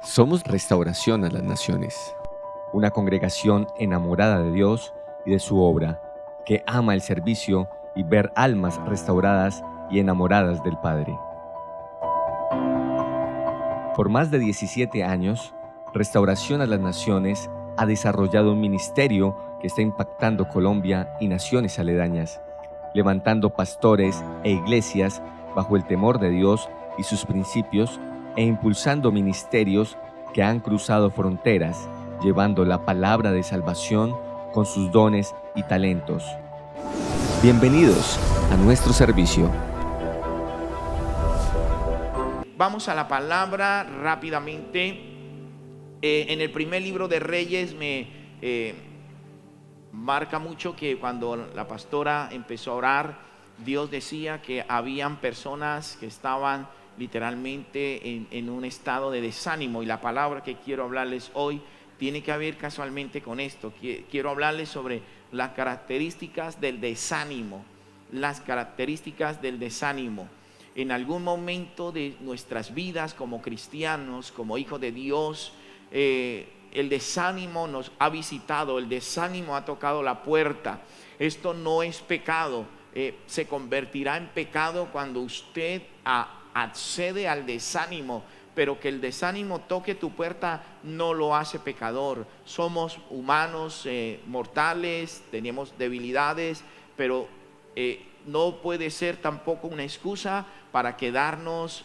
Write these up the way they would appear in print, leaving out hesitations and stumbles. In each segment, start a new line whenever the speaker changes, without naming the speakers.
Somos Restauración a las Naciones, una congregación enamorada de Dios y de su obra, que ama el servicio y ver almas restauradas y enamoradas del Padre. Por más de 17 años, Restauración a las Naciones ha desarrollado un ministerio que está impactando Colombia y naciones aledañas, levantando pastores e iglesias bajo el temor de Dios y sus principios e impulsando ministerios que han cruzado fronteras, llevando la palabra de salvación con sus dones y talentos. Bienvenidos a nuestro servicio.
Vamos a la palabra rápidamente. En el primer libro de Reyes me marca mucho que cuando la pastora empezó a orar, Dios decía que habían personas que estaban literalmente en un estado de desánimo, y la palabra que quiero hablarles hoy tiene que ver casualmente con esto. Quiero hablarles sobre las características del desánimo. Las características del desánimo. En algún momento de nuestras vidas como cristianos, como hijos de Dios, el desánimo nos ha visitado, el desánimo ha tocado la puerta. Esto no es pecado, se convertirá en pecado cuando usted accede al desánimo, pero que el desánimo toque tu puerta no lo hace pecador. Somos humanos, mortales, tenemos debilidades, pero no puede ser tampoco una excusa para quedarnos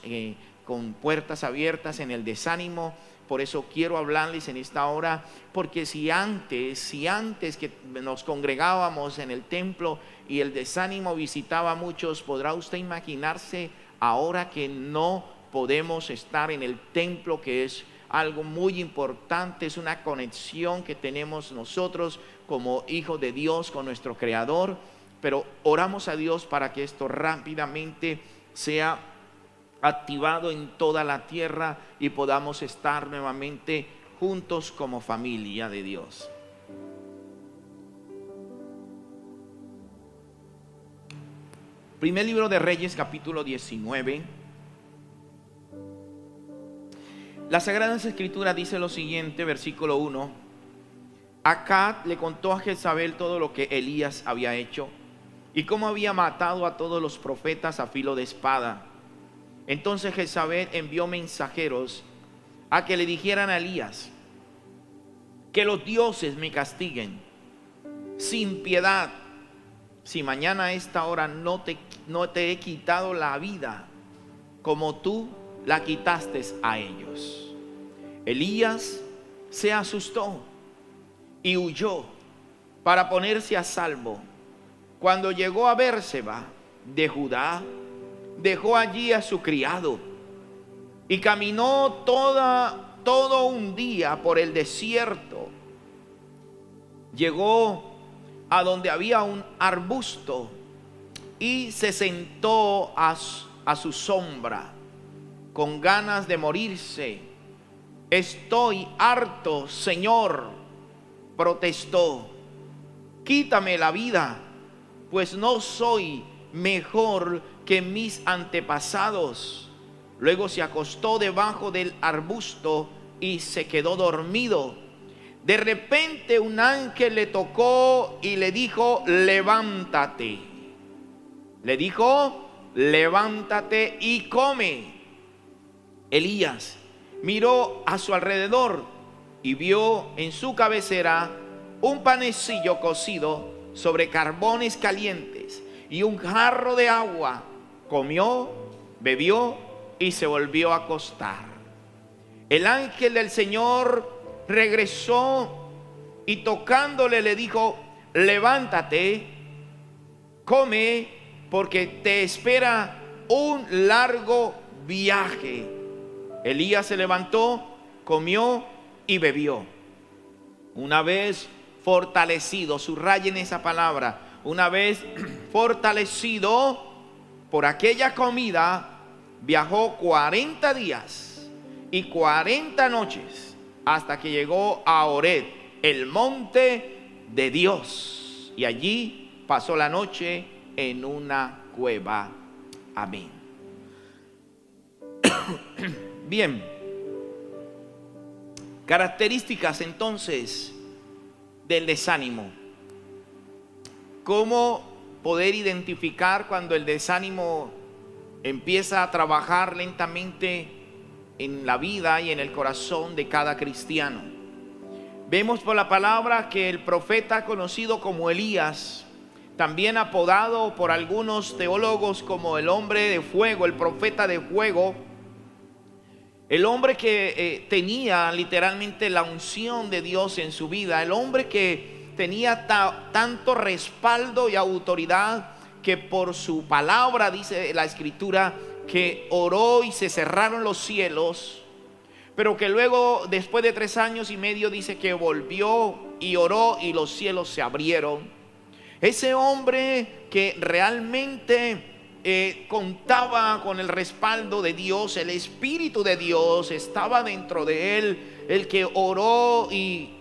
con puertas abiertas en el desánimo. Por eso quiero hablarles en esta hora, porque si antes que nos congregábamos en el templo y el desánimo visitaba a muchos, podrá usted imaginarse ahora que no podemos estar en el templo, que es algo muy importante, es una conexión que tenemos nosotros como hijos de Dios con nuestro Creador. Pero oramos a Dios para que esto rápidamente sea activado en toda la tierra y podamos estar nuevamente juntos como familia de Dios. Primer libro de Reyes, capítulo 19. La Sagrada Escritura dice lo siguiente, versículo 1. Acab le contó a Jezabel todo lo que Elías había hecho y cómo había matado a todos los profetas a filo de espada. Entonces Jezabel envió mensajeros a que le dijeran a Elías: que los dioses me castiguen sin piedad, si mañana a esta hora no te he quitado la vida como tú la quitaste a ellos. Elías se asustó y huyó para ponerse a salvo. Cuando llegó a Bérseba de Judá, dejó allí a su criado y caminó todo un día por el desierto. Llegó a donde había un arbusto y se sentó a su sombra con ganas de morirse. Estoy harto, Señor, protestó. Quítame la vida, pues no soy mejor que mis antepasados. Luego se acostó debajo del arbusto y se quedó dormido. De repente un ángel le tocó y le dijo: levántate. Le dijo: levántate y come. Elías miró a su alrededor y vio en su cabecera un panecillo cocido sobre carbones calientes y un jarro de agua. Comió, bebió y se volvió a acostar. El ángel del Señor regresó y tocándole le dijo: levántate, come, porque te espera un largo viaje. Elías se levantó, comió y bebió. Una vez fortalecido, subrayen esa palabra, una vez fortalecido por aquella comida, viajó 40 días y 40 noches hasta que llegó a Horeb, el monte de Dios, y allí pasó la noche en una cueva. Amén. Bien, Características entonces del desánimo. ¿Cómo poder identificar cuando el desánimo empieza a trabajar lentamente en la vida y en el corazón de cada cristiano? Vemos por la palabra que el profeta conocido como Elías, también apodado por algunos teólogos como el hombre de fuego, el profeta de fuego, el hombre que tenía literalmente la unción de Dios en su vida, el hombre que tenía tanto respaldo y autoridad que por su palabra, dice la escritura, que oró y se cerraron los cielos, pero que luego, después de 3 años y medio, dice que volvió y oró y los cielos se abrieron. Ese hombre que realmente contaba con el respaldo de Dios, el Espíritu de Dios estaba dentro de él, el que oró y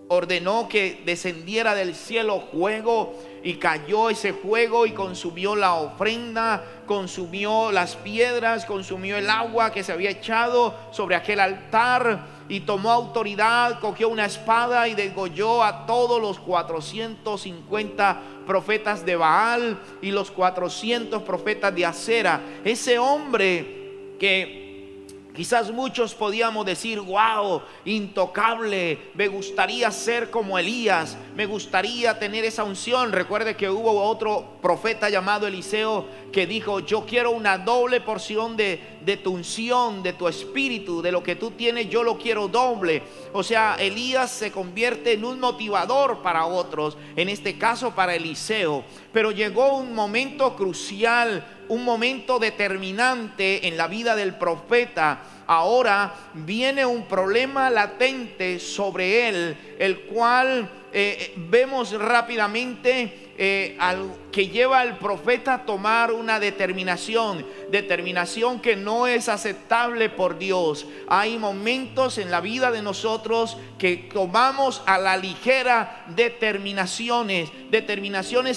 ordenó que descendiera del cielo fuego, y cayó ese fuego y consumió la ofrenda, consumió las piedras, consumió el agua que se había echado sobre aquel altar, y tomó autoridad, cogió una espada y degolló a todos los 450 profetas de Baal y los 400 profetas de Acera. Ese hombre que quizás muchos podíamos decir: wow, intocable, me gustaría ser como Elías, me gustaría tener esa unción. Recuerde que hubo otro profeta llamado Eliseo que dijo: yo quiero una doble porción de tu unción, de tu espíritu, de lo que tú tienes, yo lo quiero doble. O sea, Elías se convierte en un motivador para otros, en este caso para Eliseo. Pero llegó un momento crucial, un momento determinante en la vida del profeta. Ahora viene un problema latente sobre él, el cual vemos rápidamente que lleva al profeta a tomar una determinación que no es aceptable por Dios. Hay momentos en la vida de nosotros que tomamos a la ligera determinaciones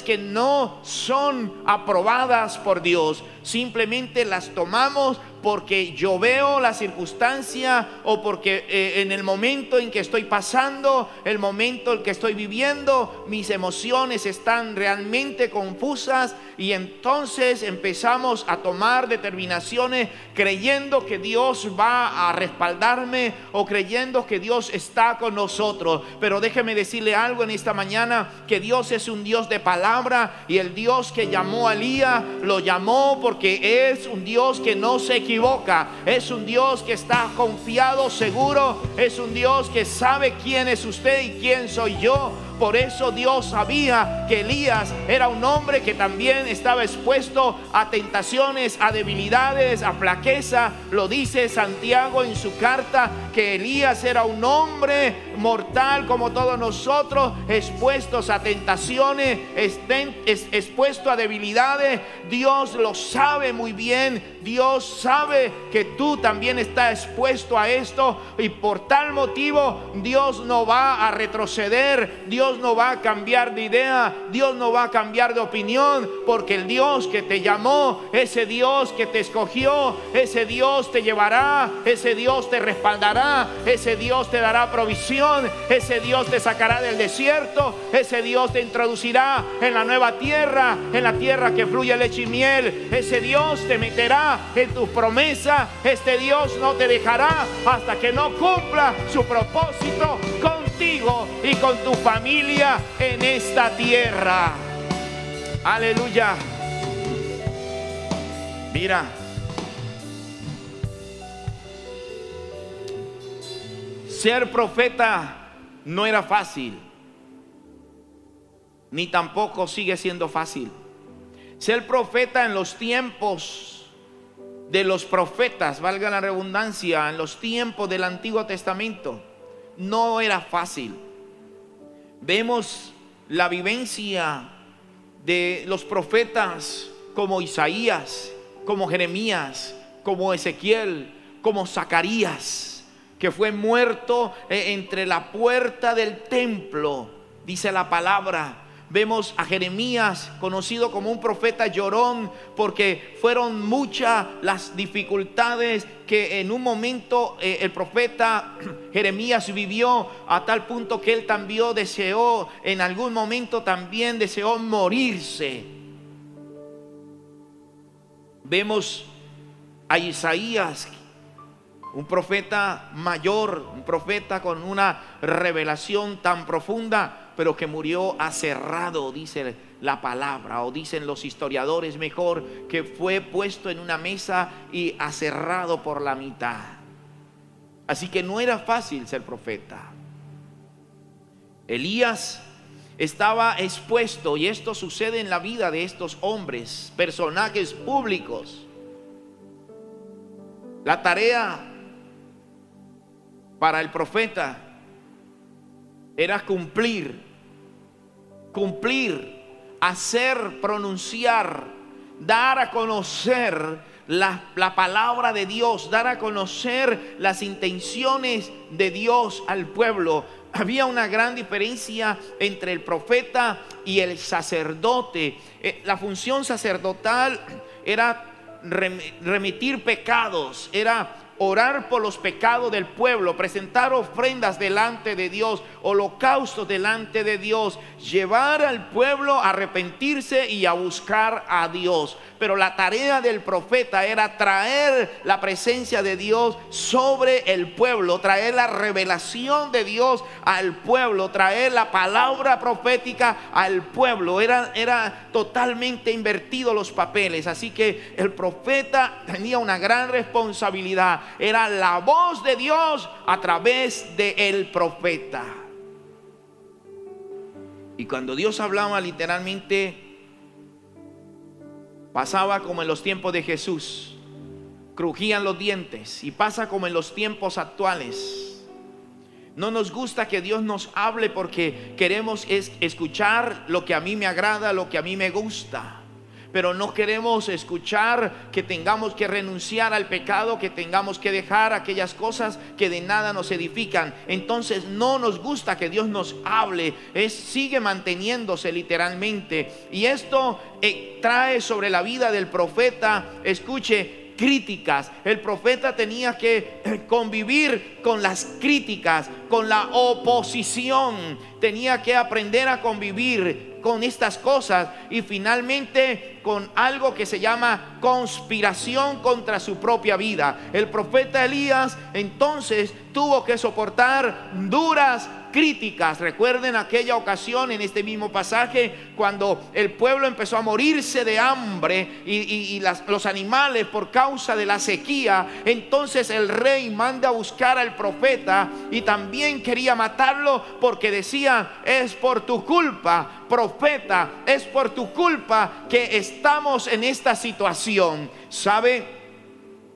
que no son aprobadas por Dios. Simplemente las tomamos porque yo veo la circunstancia, o porque en el momento en que estoy pasando, el momento en que estoy viviendo, mis emociones están realmente confusas, y entonces empezamos a tomar determinaciones creyendo que Dios va a respaldarme, o creyendo que Dios está con nosotros. Pero déjeme decirle algo en esta mañana, que Dios es un Dios de palabra, y el Dios que llamó a Elías lo llamó porque es un Dios que no se equivoca, es un Dios que está confiado, seguro, es un Dios que sabe quién es usted y quién soy yo. Por eso Dios sabía que Elías era un hombre que también estaba expuesto a tentaciones, a debilidades, a flaqueza. Lo dice Santiago en su carta, que Elías era un hombre mortal como todos nosotros, expuestos a tentaciones, expuesto a debilidades. Dios lo sabe muy bien. Dios sabe que tú también estás expuesto a esto, y por tal motivo Dios no va a retroceder, Dios no va a cambiar de idea, Dios no va a cambiar de opinión, porque el Dios que te llamó, ese Dios que te escogió, ese Dios te llevará, ese Dios te respaldará, ese Dios te dará provisión, ese Dios te sacará del desierto, ese Dios te introducirá en la nueva tierra, en la tierra que fluye leche y miel. Ese Dios te meterá en tus promesas. Este Dios no te dejará hasta que no cumpla su propósito contigo y con tu familia en esta tierra. Aleluya. Mira, ser profeta no era fácil, ni tampoco sigue siendo fácil. Ser profeta en los tiempos de los profetas, valga la redundancia, en los tiempos del Antiguo Testamento, no era fácil. Vemos la vivencia de los profetas como Isaías, como Jeremías, como Ezequiel, como Zacarías, que fue muerto entre la puerta del templo, dice la palabra. Vemos a Jeremías, conocido como un profeta llorón, porque fueron muchas las dificultades que en un momento el profeta Jeremías vivió, a tal punto que él también deseó, en algún momento también deseó morirse. Vemos a Isaías, un profeta mayor, un profeta con una revelación tan profunda, pero que murió aserrado, dice la palabra, o dicen los historiadores mejor, que fue puesto en una mesa y aserrado por la mitad. Así que no era fácil ser profeta. Elías estaba expuesto, y esto sucede en la vida de estos hombres, personajes públicos. La tarea para el profeta era cumplir, hacer, pronunciar, dar a conocer la palabra de Dios, dar a conocer las intenciones de Dios al pueblo. Había una gran diferencia entre el profeta y el sacerdote. La función sacerdotal era remitir pecados, era orar por los pecados del pueblo, presentar ofrendas delante de Dios, holocaustos delante de Dios, llevar al pueblo a arrepentirse y a buscar a Dios. Pero la tarea del profeta era traer la presencia de Dios sobre el pueblo, traer la revelación de Dios al pueblo, traer la palabra profética al pueblo. Era totalmente invertido los papeles. Así que el profeta tenía una gran responsabilidad. Era la voz de Dios a través del profeta. Y cuando Dios hablaba, literalmente pasaba como en los tiempos de Jesús, crujían los dientes, y pasa como en los tiempos actuales. No nos gusta que Dios nos hable porque queremos escuchar lo que a mí me agrada, lo que a mí me gusta. Pero no queremos escuchar que tengamos que renunciar al pecado, que tengamos que dejar aquellas cosas que de nada nos edifican. Entonces no nos gusta que Dios nos hable, sigue manteniéndose literalmente. Y esto trae sobre la vida del profeta, escuche, críticas. El profeta tenía que convivir con las críticas, con la oposición. Tenía que aprender a convivir con estas cosas, y finalmente con algo que se llama conspiración contra su propia vida. El profeta Elías entonces tuvo que soportar duras críticas. Recuerden aquella ocasión en este mismo pasaje cuando el pueblo empezó a morirse de hambre y los animales por causa de la sequía. Entonces el rey manda a buscar al profeta y también quería matarlo porque decía: es por tu culpa, profeta, es por tu culpa que estamos en esta situación. ¿Sabe?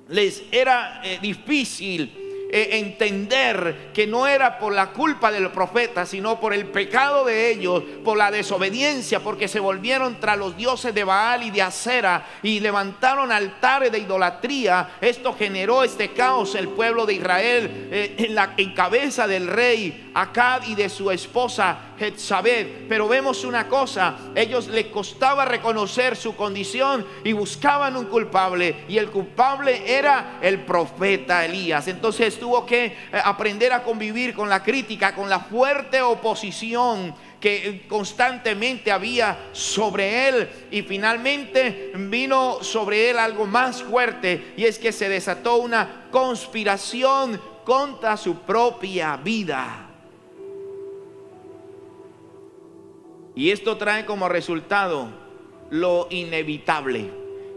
Les era difícil entender que no era por la culpa del profeta, sino por el pecado de ellos, por la desobediencia, porque se volvieron tras los dioses de Baal y de Acera y levantaron altares de idolatría. Esto generó este caos en el pueblo de Israel, en cabeza del rey Acab y de su esposa Jezabel. Pero vemos una cosa: ellos les costaba reconocer su condición y buscaban un culpable, y el culpable era el profeta Elías. Entonces tuvo que aprender a convivir con la crítica, con la fuerte oposición que constantemente había sobre él. Y finalmente vino sobre él algo más fuerte, y es que se desató una conspiración contra su propia vida. Y esto trae como resultado lo inevitable.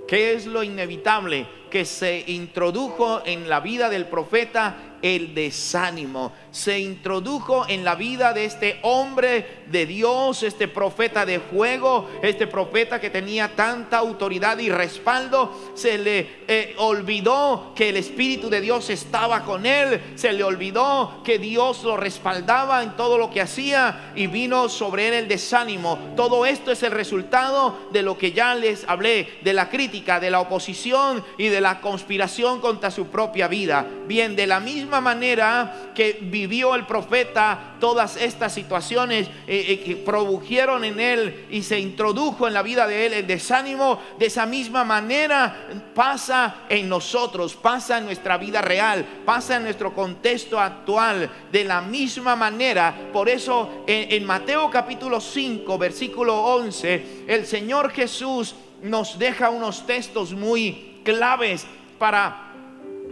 ¿Qué es lo inevitable? Que se introdujo en la vida del profeta el desánimo. Se introdujo en la vida de este hombre de Dios, este profeta de fuego, este profeta que tenía tanta autoridad y respaldo. Se le olvidó que el Espíritu de Dios estaba con él. Se le olvidó que Dios lo respaldaba en todo lo que hacía, y vino sobre él el desánimo. Todo esto es el resultado de lo que ya les hablé, de la crítica, de la oposición y de la conspiración contra su propia vida. Bien, de la misma manera que vivió el profeta todas estas situaciones que produjeron en él y se introdujo en la vida de él el desánimo, de esa misma manera pasa en nosotros, pasa en nuestra vida real, pasa en nuestro contexto actual, de la misma manera. Por eso en Mateo capítulo 5 versículo 11, el Señor Jesús nos deja unos textos muy claves para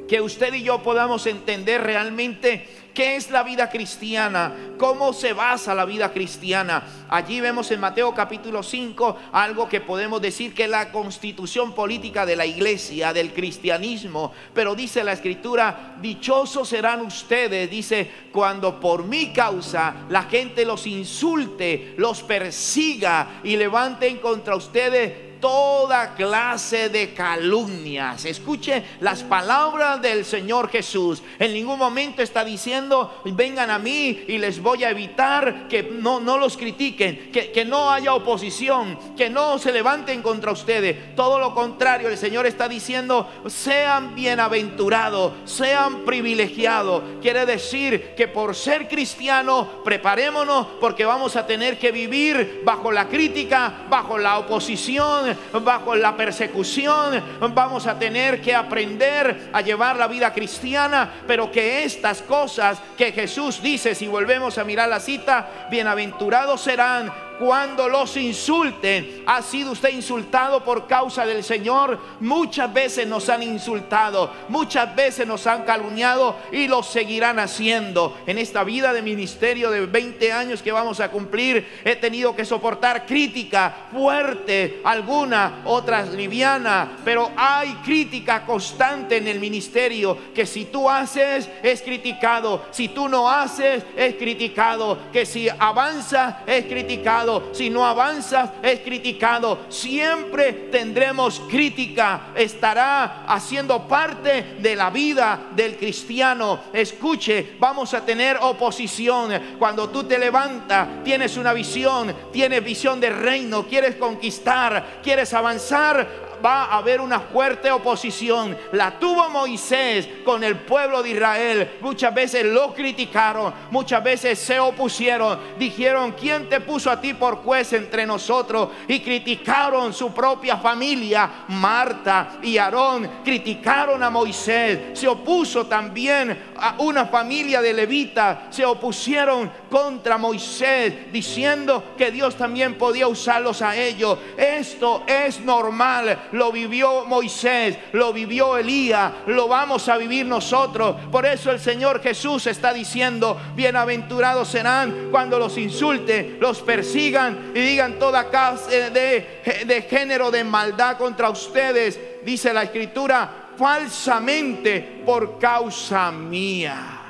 que usted y yo podamos entender realmente qué es la vida cristiana, cómo se basa la vida cristiana. Allí vemos en Mateo capítulo 5 algo que podemos decir que es la constitución política de la iglesia, del cristianismo. Pero dice la escritura: dichosos serán ustedes, dice, cuando por mi causa la gente los insulte, los persiga y levanten contra ustedes toda clase de calumnias. Escuche las palabras del Señor Jesús. En ningún momento está diciendo: vengan a mí y les voy a evitar que no los critiquen, que no haya oposición, que no se levanten contra ustedes. Todo lo contrario, el Señor está diciendo: sean bienaventurados, sean privilegiados. Quiere decir que por ser cristianos, preparémonos, porque vamos a tener que vivir bajo la crítica, bajo la oposición, bajo la persecución. Vamos a tener que aprender a llevar la vida cristiana, pero que estas cosas que Jesús dice, si volvemos a mirar la cita: bienaventurados serán cuando los insulten. ¿Ha sido usted insultado por causa del Señor? Muchas veces nos han insultado, muchas veces nos han calumniado y lo seguirán haciendo. En esta vida de ministerio de 20 años que vamos a cumplir, he tenido que soportar crítica fuerte, alguna, otras liviana, pero hay crítica constante en el ministerio, que si tú haces es criticado, si tú no haces es criticado, que si avanzas es criticado, si no avanzas es criticado. Siempre tendremos crítica, estará haciendo parte de la vida del cristiano. Escuche, vamos a tener oposición. Cuando tú te levantas, tienes una visión, tienes visión de reino, quieres conquistar, quieres avanzar, va a haber una fuerte oposición. La tuvo Moisés con el pueblo de Israel. Muchas veces lo criticaron, muchas veces se opusieron, dijeron: ¿quién te puso a ti por juez entre nosotros? Y criticaron su propia familia. Marta y Aarón criticaron a Moisés. Se opuso también a una familia de levitas, se opusieron contra Moisés, diciendo que Dios también podía usarlos a ellos. Esto es normal. Lo vivió Moisés, lo vivió Elías, lo vamos a vivir nosotros. Por eso el Señor Jesús está diciendo: bienaventurados serán cuando los insulten, los persigan y digan toda clase de género de maldad contra ustedes. Dice la escritura: falsamente por causa mía.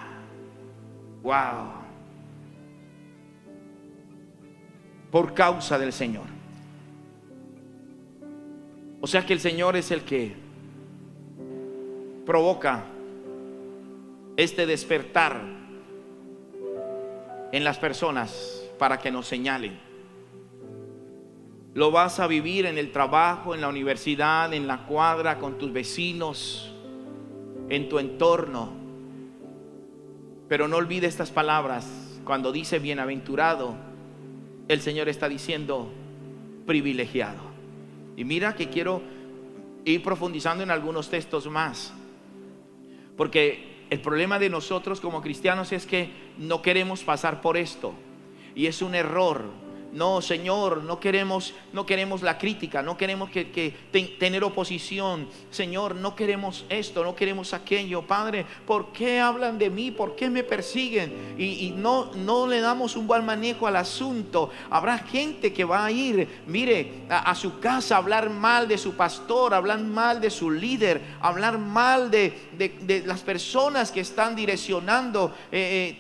Wow. Por causa del Señor. O sea que el Señor es el que provoca este despertar en las personas para que nos señalen. Lo vas a vivir en el trabajo, en la universidad, en la cuadra, con tus vecinos, en tu entorno. Pero no olvides estas palabras. Cuando dice bienaventurado, el Señor está diciendo privilegiado. Y mira que quiero ir profundizando en algunos textos más, porque el problema de nosotros como cristianos es que no queremos pasar por esto, y es un error. No, Señor, no queremos la crítica, no queremos tener oposición. Señor, no queremos esto, no queremos aquello. Padre, ¿por qué hablan de mí? ¿Por qué me persiguen? Y no le damos un buen manejo al asunto. Habrá gente que va a ir, mire, a su casa a hablar mal de su pastor, hablar mal de su líder, hablar mal de las personas que están direccionando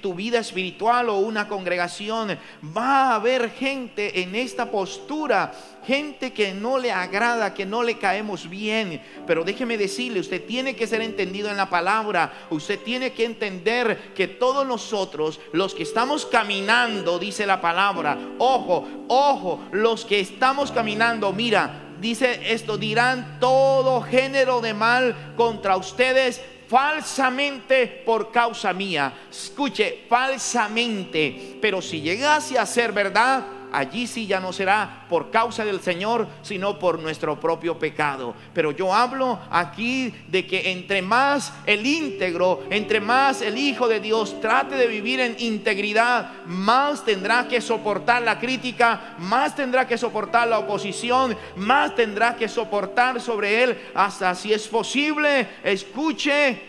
tu vida espiritual o una congregación. Va a haber gente en esta postura, gente que no le agrada, que no le caemos bien. Pero déjeme decirle, usted tiene que ser entendido en la palabra. Usted tiene que entender que todos nosotros, los que estamos caminando, dice la palabra, ojo, los que estamos caminando, mira, dice esto: dirán todo género de mal contra ustedes falsamente por causa mía. Escuche, falsamente. Pero si llegase a ser verdad, allí sí ya no será por causa del Señor, sino por nuestro propio pecado. Pero yo hablo aquí de que entre más el íntegro, entre más el Hijo de Dios trate de vivir en integridad, más tendrá que soportar la crítica, más tendrá que soportar la oposición, más tendrá que soportar sobre él, hasta, si es posible, escuche,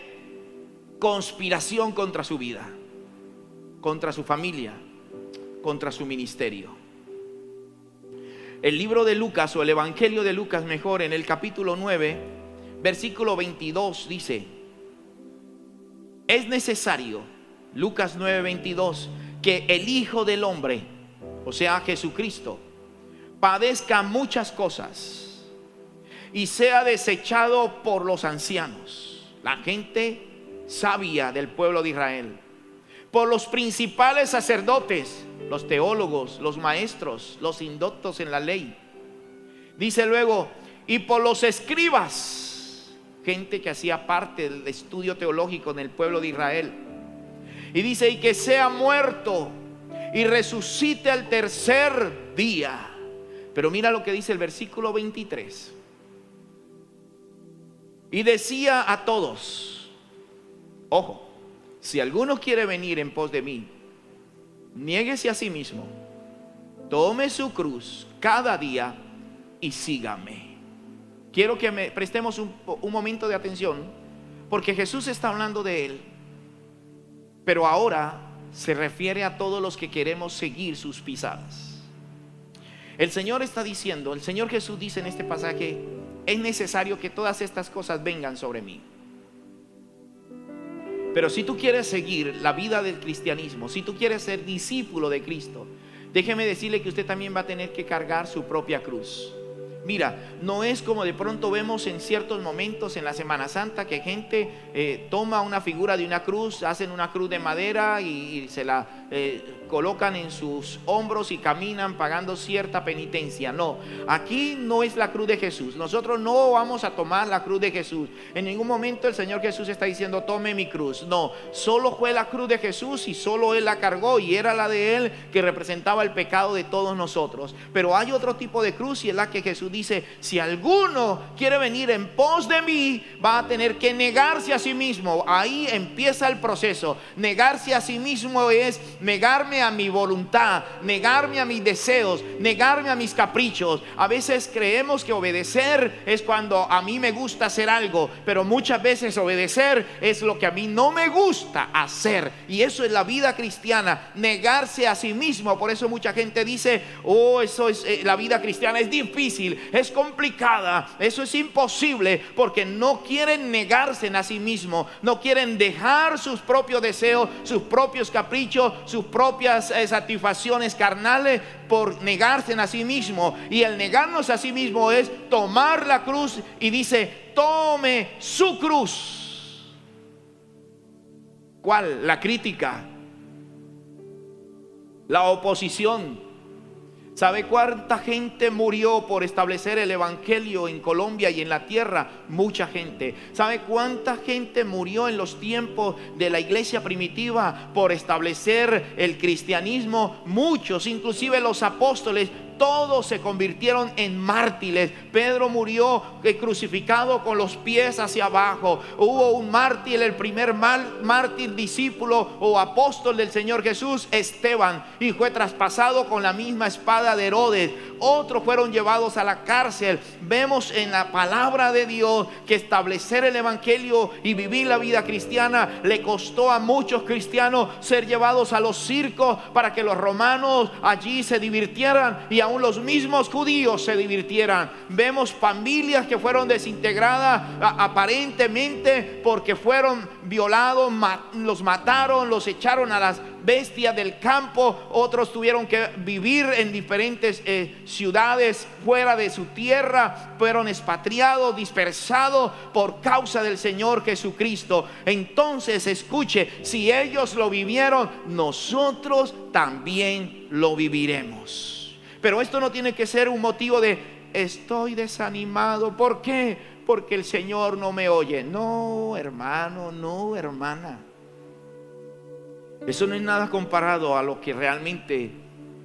conspiración contra su vida, contra su familia, contra su ministerio. El libro de Lucas, o el Evangelio de Lucas mejor, en el capítulo 9, versículo 22 dice: es necesario, Lucas 9, 22, que el Hijo del Hombre, o sea Jesucristo, padezca muchas cosas y sea desechado por los ancianos, la gente sabia del pueblo de Israel, por los principales sacerdotes, los teólogos, los maestros, los indoctos en la ley. Dice luego, y por los escribas, gente que hacía parte del estudio teológico en el pueblo de Israel. Y dice, y que sea muerto y resucite al tercer día. Pero mira lo que dice el versículo 23. Y decía a todos, ojo, si alguno quiere venir en pos de mí, niéguese a sí mismo, tome su cruz cada día y sígame. Quiero que prestemos un momento de atención, porque Jesús está hablando de él, pero ahora se refiere a todos los que queremos seguir sus pisadas. El Señor está diciendo, el Señor Jesús dice en este pasaje, es necesario que todas estas cosas vengan sobre mí. Pero si tú quieres seguir la vida del cristianismo, si tú quieres ser discípulo de Cristo, déjeme decirle que usted también va a tener que cargar su propia cruz. Mira, no es como de pronto vemos en ciertos momentos en la Semana Santa que gente toma una figura de una cruz, hacen una cruz de madera y se la colocan en sus hombros y caminan pagando cierta penitencia. No, aquí no es la cruz de Jesús. Nosotros no vamos a tomar la cruz de Jesús. En ningún momento el Señor Jesús está diciendo tome mi cruz. No, solo fue la cruz de Jesús y solo Él la cargó, y era la de Él que representaba el pecado de todos nosotros. Pero hay otro tipo de cruz, y es la que Jesús dice, si alguno quiere venir en pos de mí, va a tener que negarse a sí mismo. Ahí empieza el proceso. Negarse a sí mismo es negarme a mi voluntad, negarme a mis deseos, negarme a mis caprichos. A veces creemos que obedecer es cuando a mí me gusta hacer algo, pero muchas veces obedecer es lo que a mí no me gusta hacer. Y eso es la vida cristiana, negarse a sí mismo. Por eso mucha gente dice, oh, eso es la vida cristiana es difícil, es complicada, eso es imposible, porque no quieren negarse a sí mismo, no quieren dejar sus propios deseos, sus propios caprichos, sus propias satisfacciones carnales por negarse a sí mismo. Y el negarnos a sí mismo es tomar la cruz, y dice, tome su cruz. ¿Cuál? La crítica, la oposición. ¿Sabe cuánta gente murió por establecer el evangelio en Colombia y en la tierra? Mucha gente. ¿Sabe cuánta gente murió en los tiempos de la iglesia primitiva por establecer el cristianismo? Muchos, inclusive los apóstoles. Todos se convirtieron en mártires. Pedro murió crucificado con los pies hacia abajo. Hubo un mártir, el primer mártir discípulo o apóstol del Señor Jesús, Esteban, y fue traspasado con la misma espada de Herodes. Otros fueron llevados a la cárcel. Vemos en la palabra de Dios que establecer el evangelio y vivir la vida cristiana le costó a muchos cristianos ser llevados a los circos para que los romanos allí se divirtieran, y aún los mismos judíos se divirtieran. Vemos familias que fueron desintegradas aparentemente porque fueron violados, los mataron, los echaron a las bestias del campo. Otros tuvieron que vivir en diferentes ciudades fuera de su tierra, fueron expatriados, dispersados por causa del Señor Jesucristo. Entonces escuche, si ellos lo vivieron, nosotros también lo viviremos. Pero esto no tiene que ser un motivo de estoy desanimado. ¿Por qué? Porque el Señor no me oye. No, hermano, no, hermana. Eso no es nada comparado a lo que realmente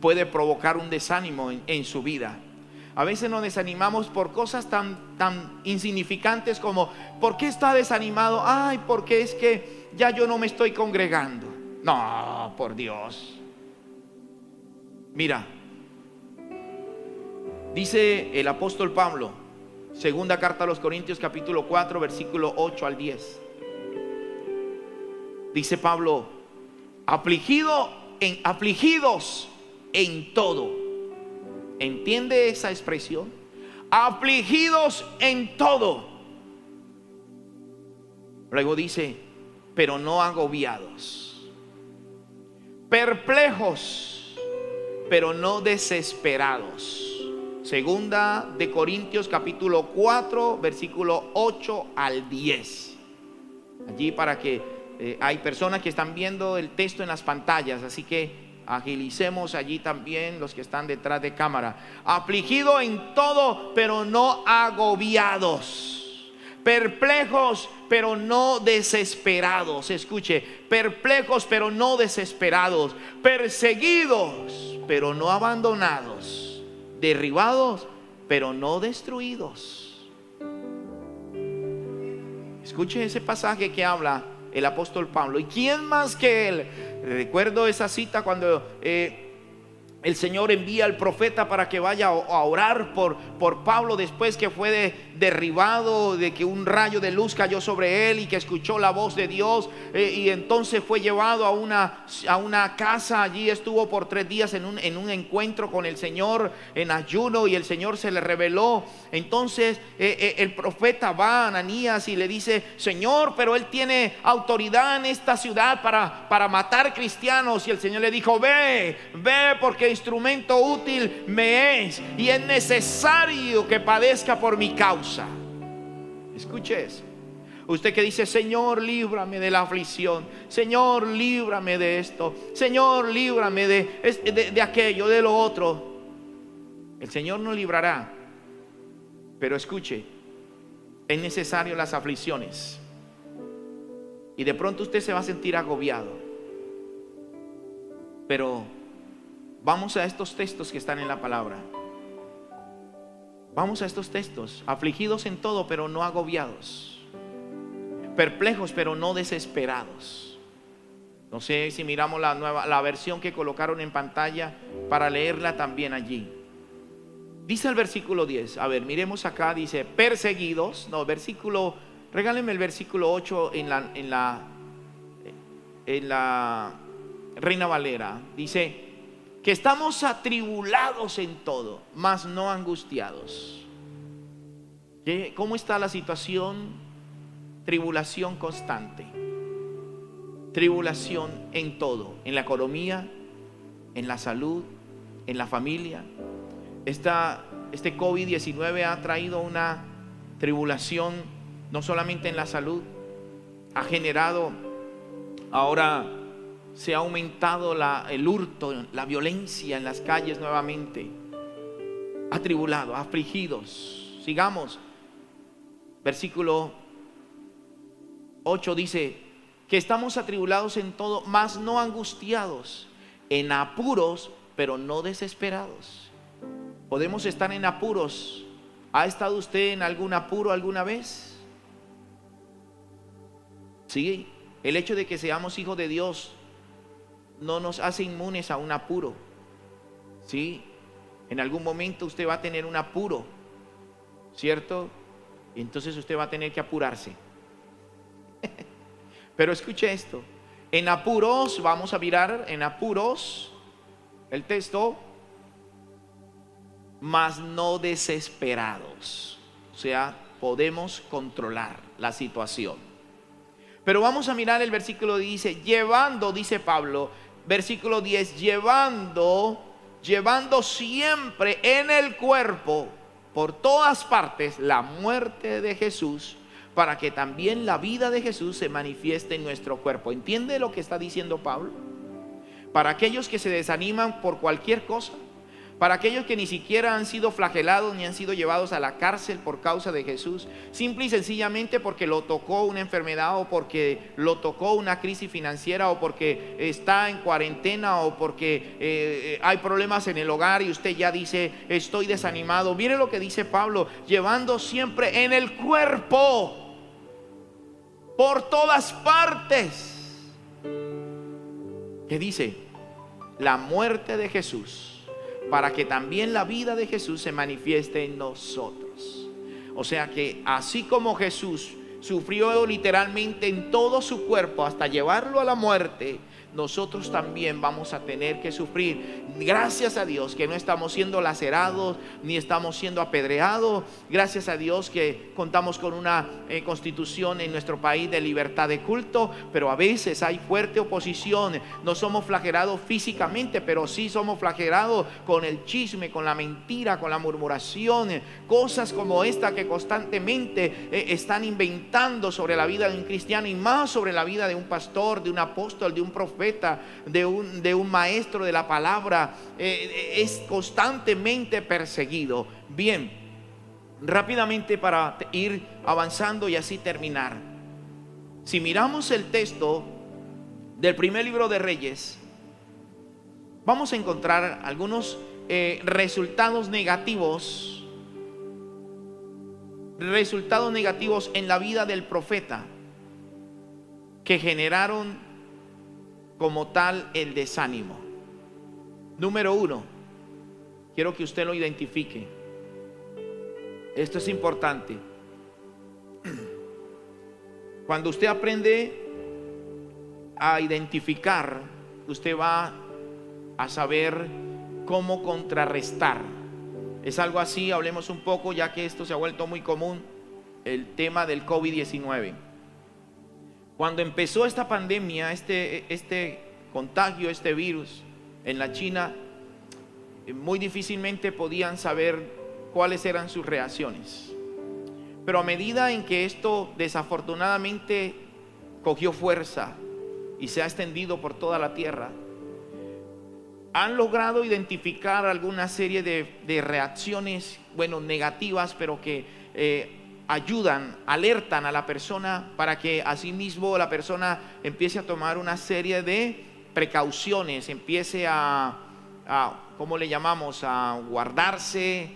puede provocar un desánimo en su vida. A veces nos desanimamos por cosas tan insignificantes como: ¿por qué está desanimado? Ay, porque es que ya yo no me estoy congregando. No, por Dios. Mira, dice el apóstol Pablo, segunda carta a los Corintios capítulo 4 versículo 8 al 10. Dice Pablo: afligidos en todo. ¿Entiende esa expresión? Afligidos en todo. Luego dice: pero no agobiados, perplejos, pero no desesperados. Segunda de Corintios capítulo 4 versículo 8 al 10. Allí, para que hay personas que están viendo el texto en las pantallas, así que agilicemos allí también los que están detrás de cámara. Afligido en todo, pero no agobiados. Perplejos, pero no desesperados. Escuche: perplejos, pero no desesperados. Perseguidos, pero no abandonados. Derribados, pero no destruidos. Escuche ese pasaje que habla el apóstol Pablo. ¿Y quién más que él? Recuerdo esa cita cuando el Señor envía al profeta para que vaya a orar por Pablo, después que fue derribado, de que un rayo de luz cayó sobre él y que escuchó la voz de Dios, y entonces fue llevado a una casa. Allí estuvo por 3 días en un encuentro con el Señor en ayuno, y el Señor se le reveló. Entonces el profeta va a Ananías y le dice: Señor, pero él tiene autoridad en esta ciudad para matar cristianos. Y el Señor le dijo: ve, porque instrumento útil me es, y es necesario que padezca por mi causa. Escuche eso. Usted que dice: Señor, líbrame de la aflicción, Señor, líbrame de esto, Señor, líbrame de aquello, de lo otro. El Señor nos librará, pero escuche, es necesario las aflicciones. Y de pronto usted se va a sentir agobiado, pero vamos a estos textos que están en la palabra. Vamos a estos textos. Afligidos en todo, pero no agobiados. Perplejos, pero no desesperados. No sé si miramos la versión que colocaron en pantalla para leerla también allí. Dice el versículo 10. A ver, miremos acá. Dice: perseguidos. No, regálenme el versículo 8 en la Reina Valera. Dice: que estamos atribulados en todo, mas no angustiados. ¿Cómo está la situación? Tribulación constante. Tribulación en todo, en la economía, en la salud, en la familia. Este COVID-19 ha traído una tribulación no solamente en la salud, ha generado ahora... se ha aumentado el hurto, la violencia en las calles nuevamente. Atribulados, afligidos. Sigamos. Versículo 8 dice: que estamos atribulados en todo, mas no angustiados, en apuros, pero no desesperados. Podemos estar en apuros. ¿Ha estado usted en algún apuro alguna vez? Sí. El hecho de que seamos hijos de Dios no nos hace inmunes a un apuro. Sí, en algún momento usted va a tener un apuro, ¿cierto? Y entonces usted va a tener que apurarse. Pero escuche esto: en apuros, vamos a mirar en apuros el texto, mas no desesperados. O sea, podemos controlar la situación. Pero vamos a mirar el versículo, dice: llevando, dice Pablo, versículo 10, llevando siempre en el cuerpo, por todas partes, la muerte de Jesús, para que también la vida de Jesús se manifieste en nuestro cuerpo. ¿Entiende lo que está diciendo Pablo? Para aquellos que se desaniman por cualquier cosa, para aquellos que ni siquiera han sido flagelados ni han sido llevados a la cárcel por causa de Jesús, simple y sencillamente porque lo tocó una enfermedad, o porque lo tocó una crisis financiera, o porque está en cuarentena, o porque hay problemas en el hogar y usted ya dice: estoy desanimado. Mire lo que dice Pablo: llevando siempre en el cuerpo por todas partes, que dice, la muerte de Jesús, para que también la vida de Jesús se manifieste en nosotros. O sea que así como Jesús sufrió literalmente en todo su cuerpo hasta llevarlo a la muerte, nosotros también vamos a tener que sufrir. Gracias a Dios que no estamos siendo lacerados ni estamos siendo apedreados. Gracias a Dios que contamos con una constitución en nuestro país de libertad de culto, pero a veces hay fuerte oposición. No somos flagelados físicamente, pero sí somos flagelados con el chisme, con la mentira, con la murmuración, cosas como esta que constantemente están inventando sobre la vida de un cristiano, y más sobre la vida de un pastor, de un apóstol, de un profeta, de un maestro de la palabra. Es constantemente perseguido. Bien, rápidamente para ir avanzando y así terminar. Si miramos el texto del primer libro de Reyes, vamos a encontrar algunos resultados negativos en la vida del profeta, que generaron como tal el desánimo. Número 1, quiero que usted lo identifique. Esto es importante. Cuando usted aprende a identificar, usted va a saber cómo contrarrestar. Es algo así, hablemos un poco, ya que esto se ha vuelto muy común, el tema del COVID-19. Cuando empezó esta pandemia, este contagio, este virus en la China, muy difícilmente podían saber cuáles eran sus reacciones. Pero a medida en que esto desafortunadamente cogió fuerza y se ha extendido por toda la tierra, han logrado identificar alguna serie de reacciones, negativas, pero que ayudan, alertan a la persona para que asimismo la persona empiece a tomar una serie de precauciones, empiece ¿cómo le llamamos? A guardarse,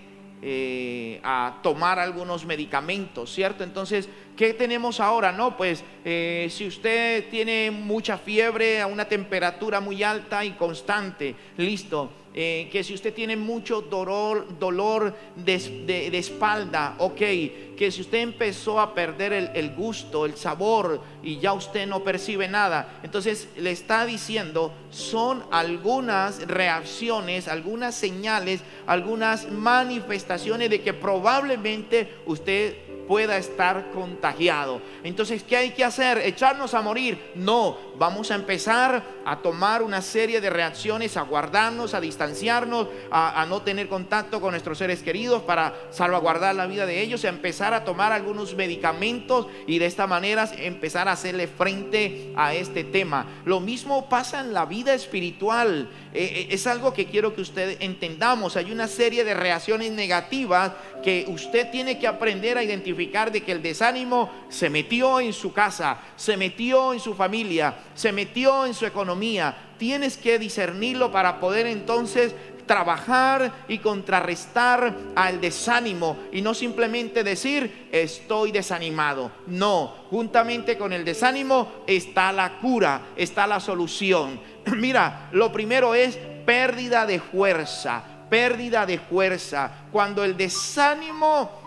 a tomar algunos medicamentos, ¿cierto? Entonces, ¿qué tenemos ahora? No, pues si usted tiene mucha fiebre a una temperatura muy alta y constante, listo. Que si usted tiene mucho dolor de espalda, ok. Que si usted empezó a perder el gusto, el sabor, y ya usted no percibe nada, entonces le está diciendo, son algunas reacciones, algunas señales, algunas manifestaciones de que probablemente usted pueda estar contagiado. Entonces, ¿qué hay que hacer? ¿Echarnos a morir? No, vamos a empezar a tomar una serie de reacciones, a guardarnos, a distanciarnos, a no tener contacto con nuestros seres queridos para salvaguardar la vida de ellos, a empezar a tomar algunos medicamentos y de esta manera empezar a hacerle frente a este tema. Lo mismo pasa en la vida espiritual. Es algo que quiero que usted entendamos. Hay una serie de reacciones negativas que usted tiene que aprender a identificar, de que el desánimo se metió en su casa, se metió en su familia, se metió en su economía. Tienes que discernirlo para poder entonces trabajar y contrarrestar al desánimo, y no simplemente decir estoy desanimado. No, juntamente con el desánimo está la cura, está la solución. Mira, lo primero es pérdida de fuerza. Pérdida de fuerza. Cuando el desánimo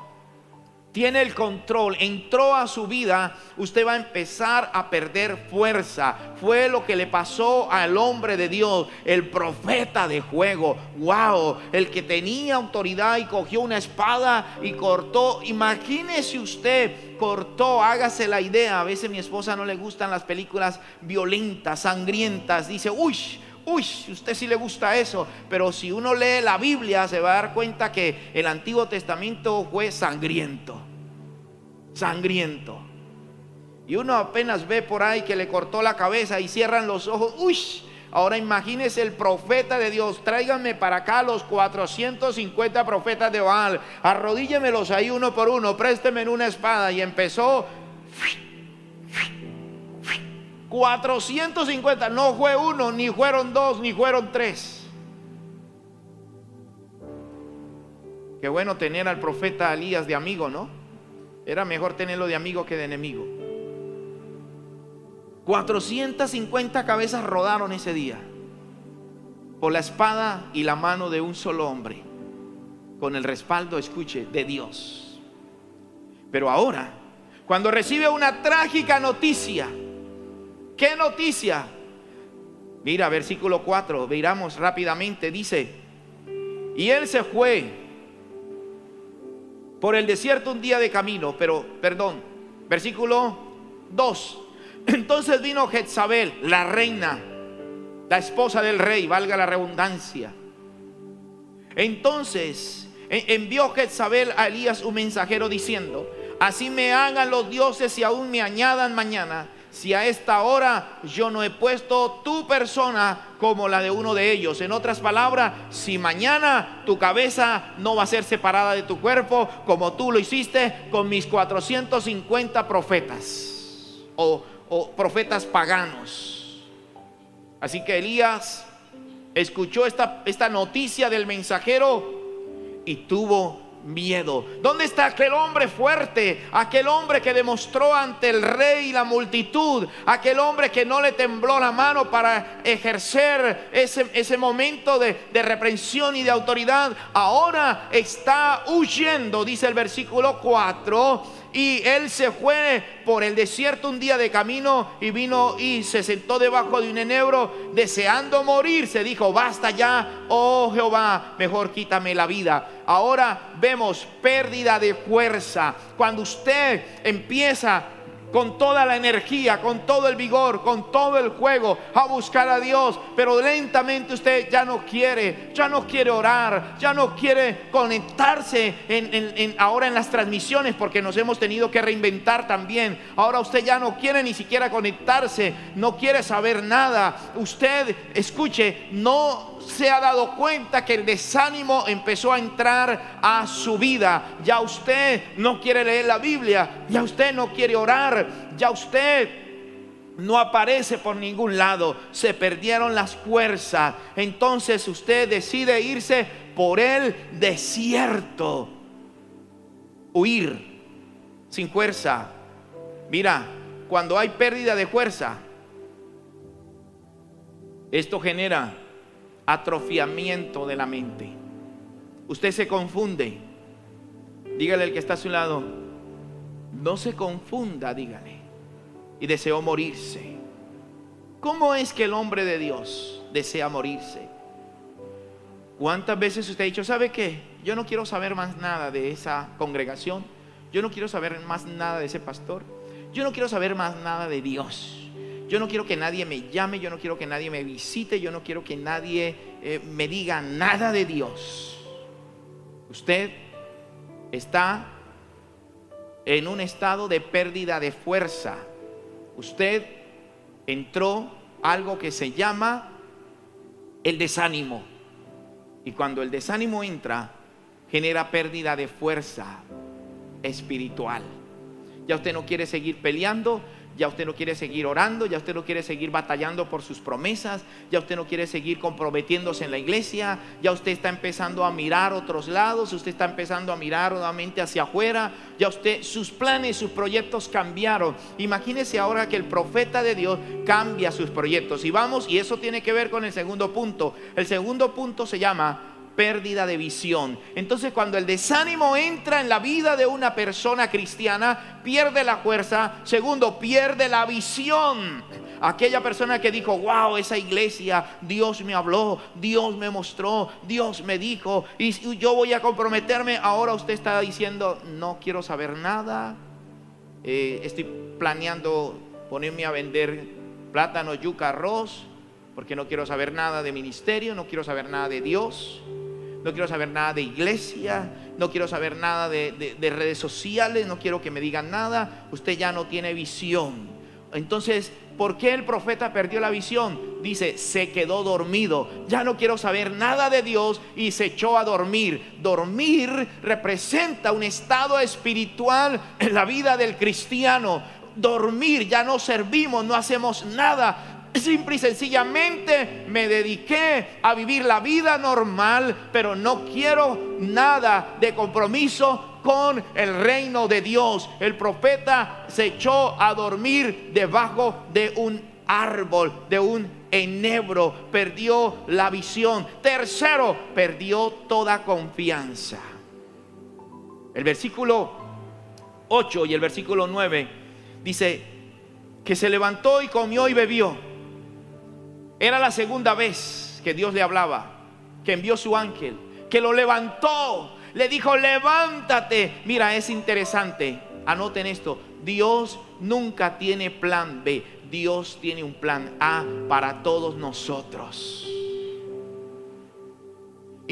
tiene el control, entró a su vida, usted va a empezar a perder fuerza. Fue lo que le pasó al hombre de Dios, el profeta de fuego. Wow, el que tenía autoridad y cogió una espada y cortó. Imagínese usted, cortó, hágase la idea. A veces a mi esposa no le gustan las películas violentas, sangrientas. Dice, uy, usted sí le gusta eso. Pero si uno lee la Biblia se va a dar cuenta que el Antiguo Testamento fue sangriento. Y uno apenas ve por ahí que le cortó la cabeza y cierran los ojos. Ahora imagínese el profeta de Dios: tráiganme para acá los 450 profetas de Baal, arrodíllemelos ahí uno por uno, préstenme una espada. Y empezó 450, no fue uno, ni fueron dos, ni fueron tres. Qué bueno tener al profeta Elías de amigo, ¿no? Era mejor tenerlo de amigo que de enemigo. 450 cabezas rodaron ese día por la espada y la mano de un solo hombre, con el respaldo, escuche, de Dios. Pero ahora, cuando recibe una trágica noticia, ¿qué noticia? Mira, versículo 4, veamos rápidamente, dice: y él se fue por el desierto un día de camino, versículo 2. Entonces vino Jezabel, la reina, la esposa del rey, valga la redundancia. Entonces envió Jezabel a Elías un mensajero diciendo: así me hagan los dioses y aún me añadan mañana, si a esta hora yo no he puesto tu persona como la de uno de ellos. En otras palabras, si mañana tu cabeza no va a ser separada de tu cuerpo, como tú lo hiciste con mis 450 profetas o profetas paganos. Así que Elías escuchó esta noticia del mensajero y tuvo miedo. ¿Dónde está aquel hombre fuerte? Aquel hombre que demostró ante el rey y la multitud, aquel hombre que no le tembló la mano para ejercer ese momento de reprensión y de autoridad. Ahora está huyendo, dice el versículo 4. Y él se fue por el desierto un día de camino, y vino y se sentó debajo de un enebro, deseando morir. Se dijo: basta ya, oh Jehová, mejor quítame la vida. Ahora vemos pérdida de fuerza. Cuando usted empieza con toda la energía, con todo el vigor, con todo el juego a buscar a Dios, pero lentamente usted ya no quiere orar, ya no quiere conectarse ahora en las transmisiones, porque nos hemos tenido que reinventar también. Ahora usted ya no quiere ni siquiera conectarse, no quiere saber nada. Usted, escuche, no se ha dado cuenta que el desánimo empezó a entrar a su vida. Ya usted no quiere leer la Biblia, ya usted no quiere orar, ya usted no aparece por ningún lado. Se perdieron las fuerzas. Entonces usted decide irse por el desierto, huir sin fuerza. Mira, cuando hay pérdida de fuerza, esto genera atrofiamiento de la mente. Usted se confunde. Dígale al que está a su lado: no se confunda, dígale. Y deseó morirse. ¿Cómo es que el hombre de Dios desea morirse? ¿Cuántas veces usted ha dicho: ¿sabe qué? Yo no quiero saber más nada de esa congregación, yo no quiero saber más nada de ese pastor, yo no quiero saber más nada de Dios, yo no quiero que nadie me llame, yo no quiero que nadie me visite, yo no quiero que nadie me diga nada de Dios? Usted está en un estado de pérdida de fuerza. Usted entró algo que se llama el desánimo. Y cuando el desánimo entra, genera pérdida de fuerza espiritual. Ya usted no quiere seguir peleando, ya usted no quiere seguir orando, ya usted no quiere seguir batallando por sus promesas, ya usted no quiere seguir comprometiéndose en la iglesia, ya usted está empezando a mirar otros lados, usted está empezando a mirar nuevamente hacia afuera, ya usted, sus planes, sus proyectos cambiaron. Imagínese ahora que el profeta de Dios cambia sus proyectos. Y vamos, y eso tiene que ver con el segundo punto. El segundo punto se llama pérdida de visión. Entonces, cuando el desánimo entra en la vida de una persona cristiana, pierde la fuerza. Segundo, pierde la visión. Aquella persona que dijo: wow, esa iglesia, Dios me habló, Dios me mostró, Dios me dijo, y yo voy a comprometerme. Ahora usted está diciendo: no quiero saber nada, estoy planeando ponerme a vender plátano, yuca, arroz, porque no quiero saber nada de ministerio, no quiero saber nada de Dios, no quiero saber nada de iglesia, no quiero saber nada de redes sociales, no quiero que me digan nada. Usted ya no tiene visión. Entonces ¿Por qué el profeta perdió la visión? Dice, se quedó dormido. Ya no quiero saber nada de Dios y se echó a dormir. Dormir representa un estado espiritual en la vida del cristiano. Dormir, ya no servimos, no hacemos nada. Simple y sencillamente me dediqué a vivir la vida normal, pero no quiero nada de compromiso con el reino de Dios. El profeta se echó a dormir debajo de un árbol, de un enebro. Perdió la visión. Tercero, perdió toda confianza. El versículo 8 y el versículo 9 dice que se levantó y comió y bebió. Era la segunda vez que Dios le hablaba, que envió su ángel, que lo levantó, le dijo, levántate. Mira, es interesante, anoten esto, Dios nunca tiene plan B, Dios tiene un plan A para todos nosotros.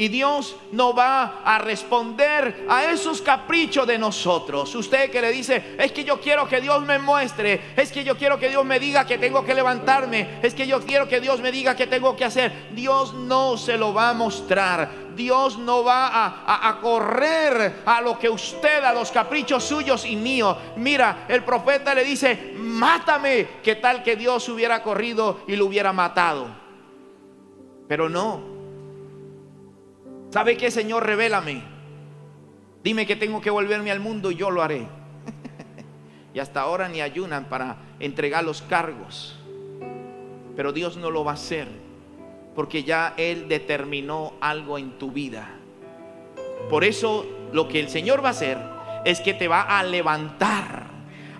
Y Dios no va a responder a esos caprichos de nosotros. Usted que le dice, es que yo quiero que Dios me muestre, es que yo quiero que Dios me diga que tengo que levantarme, es que yo quiero que Dios me diga que tengo que hacer. Dios no se lo va a mostrar. Dios no va a correr a lo que usted, a los caprichos suyos y míos. Mira, el profeta le dice, mátame. ¿Qué tal que Dios hubiera corrido y lo hubiera matado? Pero no. ¿Sabe qué, Señor? Revélame. Dime que tengo que volverme al mundo y yo lo haré. Y hasta ahora ni ayunan para entregar los cargos. Pero Dios no lo va a hacer, porque ya Él determinó algo en tu vida. Por eso lo que el Señor va a hacer es que te va a levantar.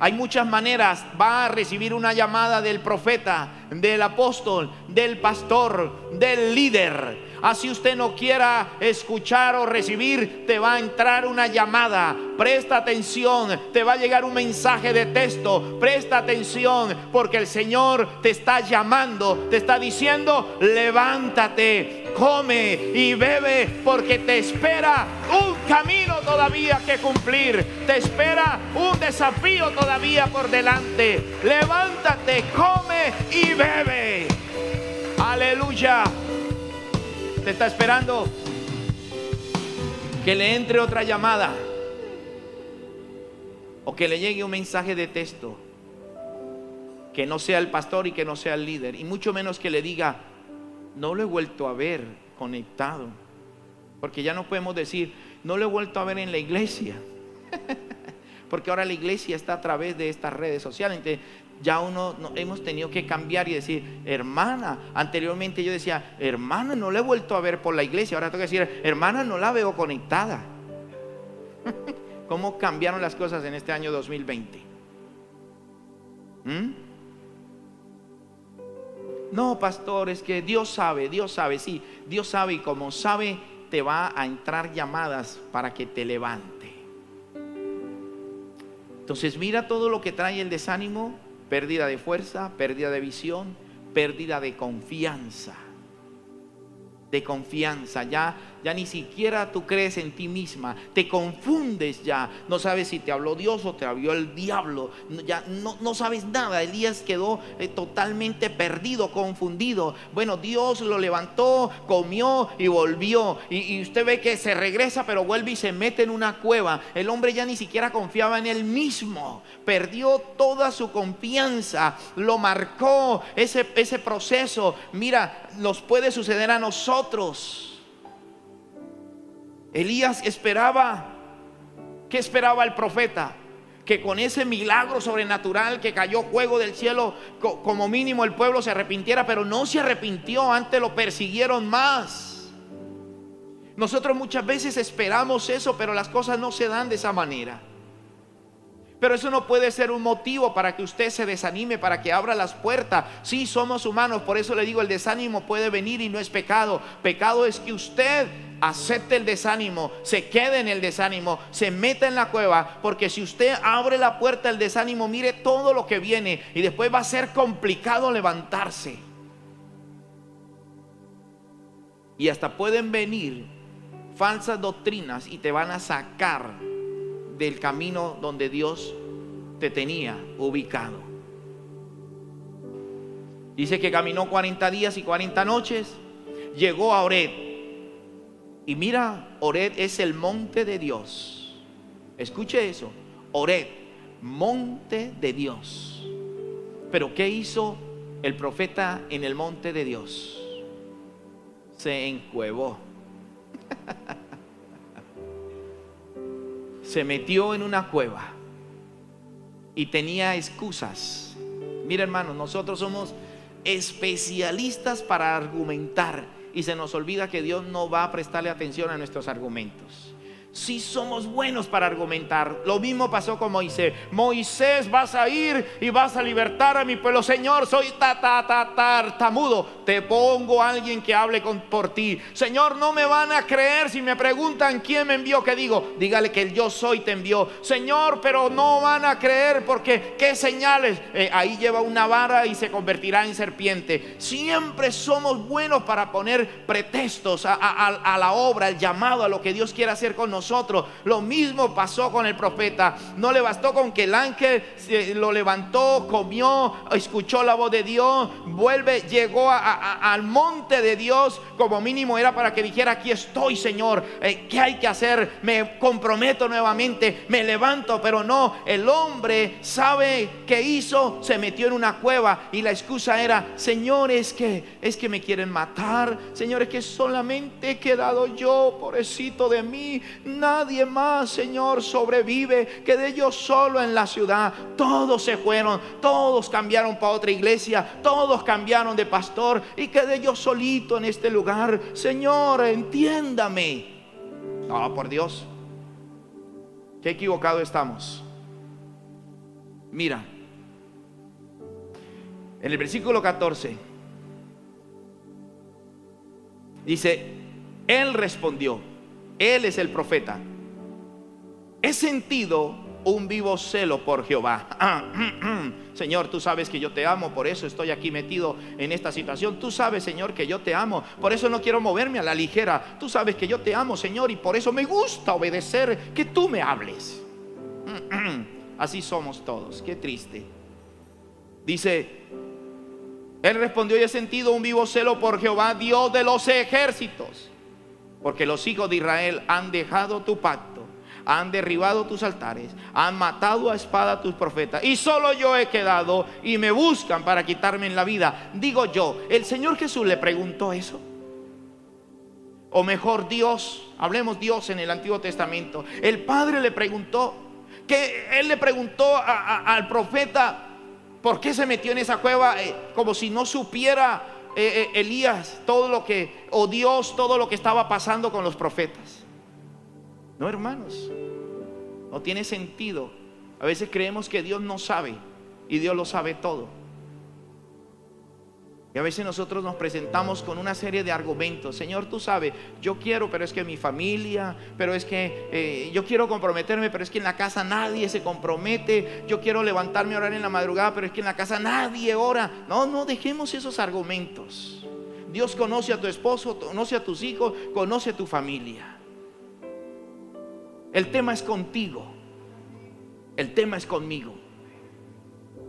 Hay muchas maneras. Va a recibir una llamada del profeta, del apóstol, del pastor, del líder. Así usted no quiera escuchar o recibir, te va a entrar una llamada. Presta atención, te va a llegar un mensaje de texto. Presta atención, porque el Señor te está llamando, te está diciendo, levántate, come y bebe, porque te espera un camino todavía que cumplir. Te espera un desafío todavía por delante. Levántate, come y bebe. Aleluya. Te está esperando que le entre otra llamada, o que le llegue un mensaje de texto, que no sea el pastor y que no sea el líder, y mucho menos que le diga, no lo he vuelto a ver conectado. Porque ya no podemos decir, no lo he vuelto a ver en la iglesia. Porque ahora la iglesia está a través de estas redes sociales. Entonces, ya hemos tenido que cambiar y decir, hermana. Anteriormente yo decía, hermana, no la he vuelto a ver por la iglesia. Ahora tengo que decir, hermana, no la veo conectada. ¿Cómo cambiaron las cosas en este año 2020? No, pastor, es que Dios sabe. Sí, Dios sabe, y como sabe, te va a entrar llamadas para que te levante. Entonces mira todo lo que trae el desánimo: pérdida de fuerza, pérdida de visión, pérdida de confianza. De confianza, ya ni siquiera tú crees en ti misma, te confundes ya, no sabes si te habló Dios o te habló el diablo, ya no sabes nada. Elías quedó totalmente perdido, confundido. Bueno, Dios lo levantó, comió y volvió, y usted ve que se regresa, pero vuelve y se mete en una cueva. El hombre ya ni siquiera confiaba en él mismo, perdió toda su confianza. Lo marcó ese proceso. Mira, nos puede suceder a nosotros. Elías esperaba. ¿Qué esperaba el profeta? Que con ese milagro sobrenatural, que cayó fuego del cielo, como mínimo el pueblo se arrepintiera. Pero no se arrepintió, antes lo persiguieron más. Nosotros muchas veces esperamos eso, pero las cosas no se dan de esa manera. Pero eso no puede ser un motivo para que usted se desanime, para que abra las puertas. Sí, somos humanos, por eso le digo, el desánimo puede venir y no es pecado. Pecado es que usted acepte el desánimo, se quede en el desánimo, se meta en la cueva. Porque si usted abre la puerta al desánimo, mire todo lo que viene, y después va a ser complicado levantarse. Y hasta pueden venir falsas doctrinas y te van a sacar del camino donde Dios te tenía ubicado. Dice que caminó 40 días y 40 noches, llegó a Horeb. Y mira, Horeb es el monte de Dios. Escuche eso, Horeb, monte de Dios. Pero ¿qué hizo el profeta en el monte de Dios? Se encuevó. Se metió en una cueva y tenía excusas. Mira, hermanos, nosotros somos especialistas para argumentar y se nos olvida que Dios no va a prestarle atención a nuestros argumentos. Sí somos buenos para argumentar. Lo mismo pasó con Moisés. Moisés, vas a ir y vas a libertar a mi pueblo. Señor, soy tartamudo. Te pongo a alguien que hable por ti. Señor, no me van a creer si me preguntan quién me envió. ¿Qué digo? Dígale que el yo soy te envió. Señor, pero no van a creer porque ¿qué señales? Ahí lleva una vara y se convertirá en serpiente. Siempre somos buenos para poner pretextos a la obra, al llamado, a lo que Dios quiere hacer con nosotros. Lo mismo pasó con el profeta. No le bastó con que el ángel lo levantó, comió, escuchó la voz de Dios, llegó al monte de Dios. Como mínimo era para que dijera: aquí estoy, Señor, ¿qué hay que hacer? Me comprometo nuevamente, me levanto. Pero no, el hombre, ¿sabe qué hizo? Se metió en una cueva y la excusa era: Señor, es que me quieren matar. Señor, es que solamente he quedado yo, pobrecito de mí, nadie más, Señor, sobrevive. Quedé yo solo en la ciudad. Todos se fueron, todos cambiaron para otra iglesia, todos cambiaron de pastor y quedé yo solito en este lugar. Señor, entiéndame. No, por Dios, qué equivocado estamos. Mira, en el versículo 14 dice: él respondió, él es el profeta: he sentido un vivo celo por Jehová. Señor, tú sabes que yo te amo, por eso estoy aquí metido en esta situación. Tú sabes, Señor, que yo te amo, por eso no quiero moverme a la ligera. Tú sabes que yo te amo, Señor, y por eso me gusta obedecer, que tú me hables. Así somos todos, qué triste. Dice: él respondió: y he sentido un vivo celo por Jehová, Dios de los ejércitos, porque los hijos de Israel han dejado tu pacto, han derribado tus altares, han matado a espada a tus profetas, y solo yo he quedado y me buscan para quitarme la vida. Digo yo, ¿el Señor Jesús le preguntó eso? O mejor, Dios, hablemos Dios en el Antiguo Testamento. El Padre le preguntó, que Él le preguntó al profeta por qué se metió en esa cueva, como si no supiera Elías todo lo que, o Dios, todo lo que estaba pasando con los profetas. No, hermanos, no tiene sentido. A veces creemos que Dios no sabe y Dios lo sabe todo. Y a veces nosotros nos presentamos con una serie de argumentos. Señor, tú sabes, yo quiero, pero es que mi familia, pero es que yo quiero comprometerme, pero es que en la casa nadie se compromete. Yo quiero levantarme a orar en la madrugada, pero es que en la casa nadie ora. No dejemos esos argumentos. Dios conoce a tu esposo, conoce a tus hijos, conoce a tu familia. El tema es contigo. El tema es conmigo.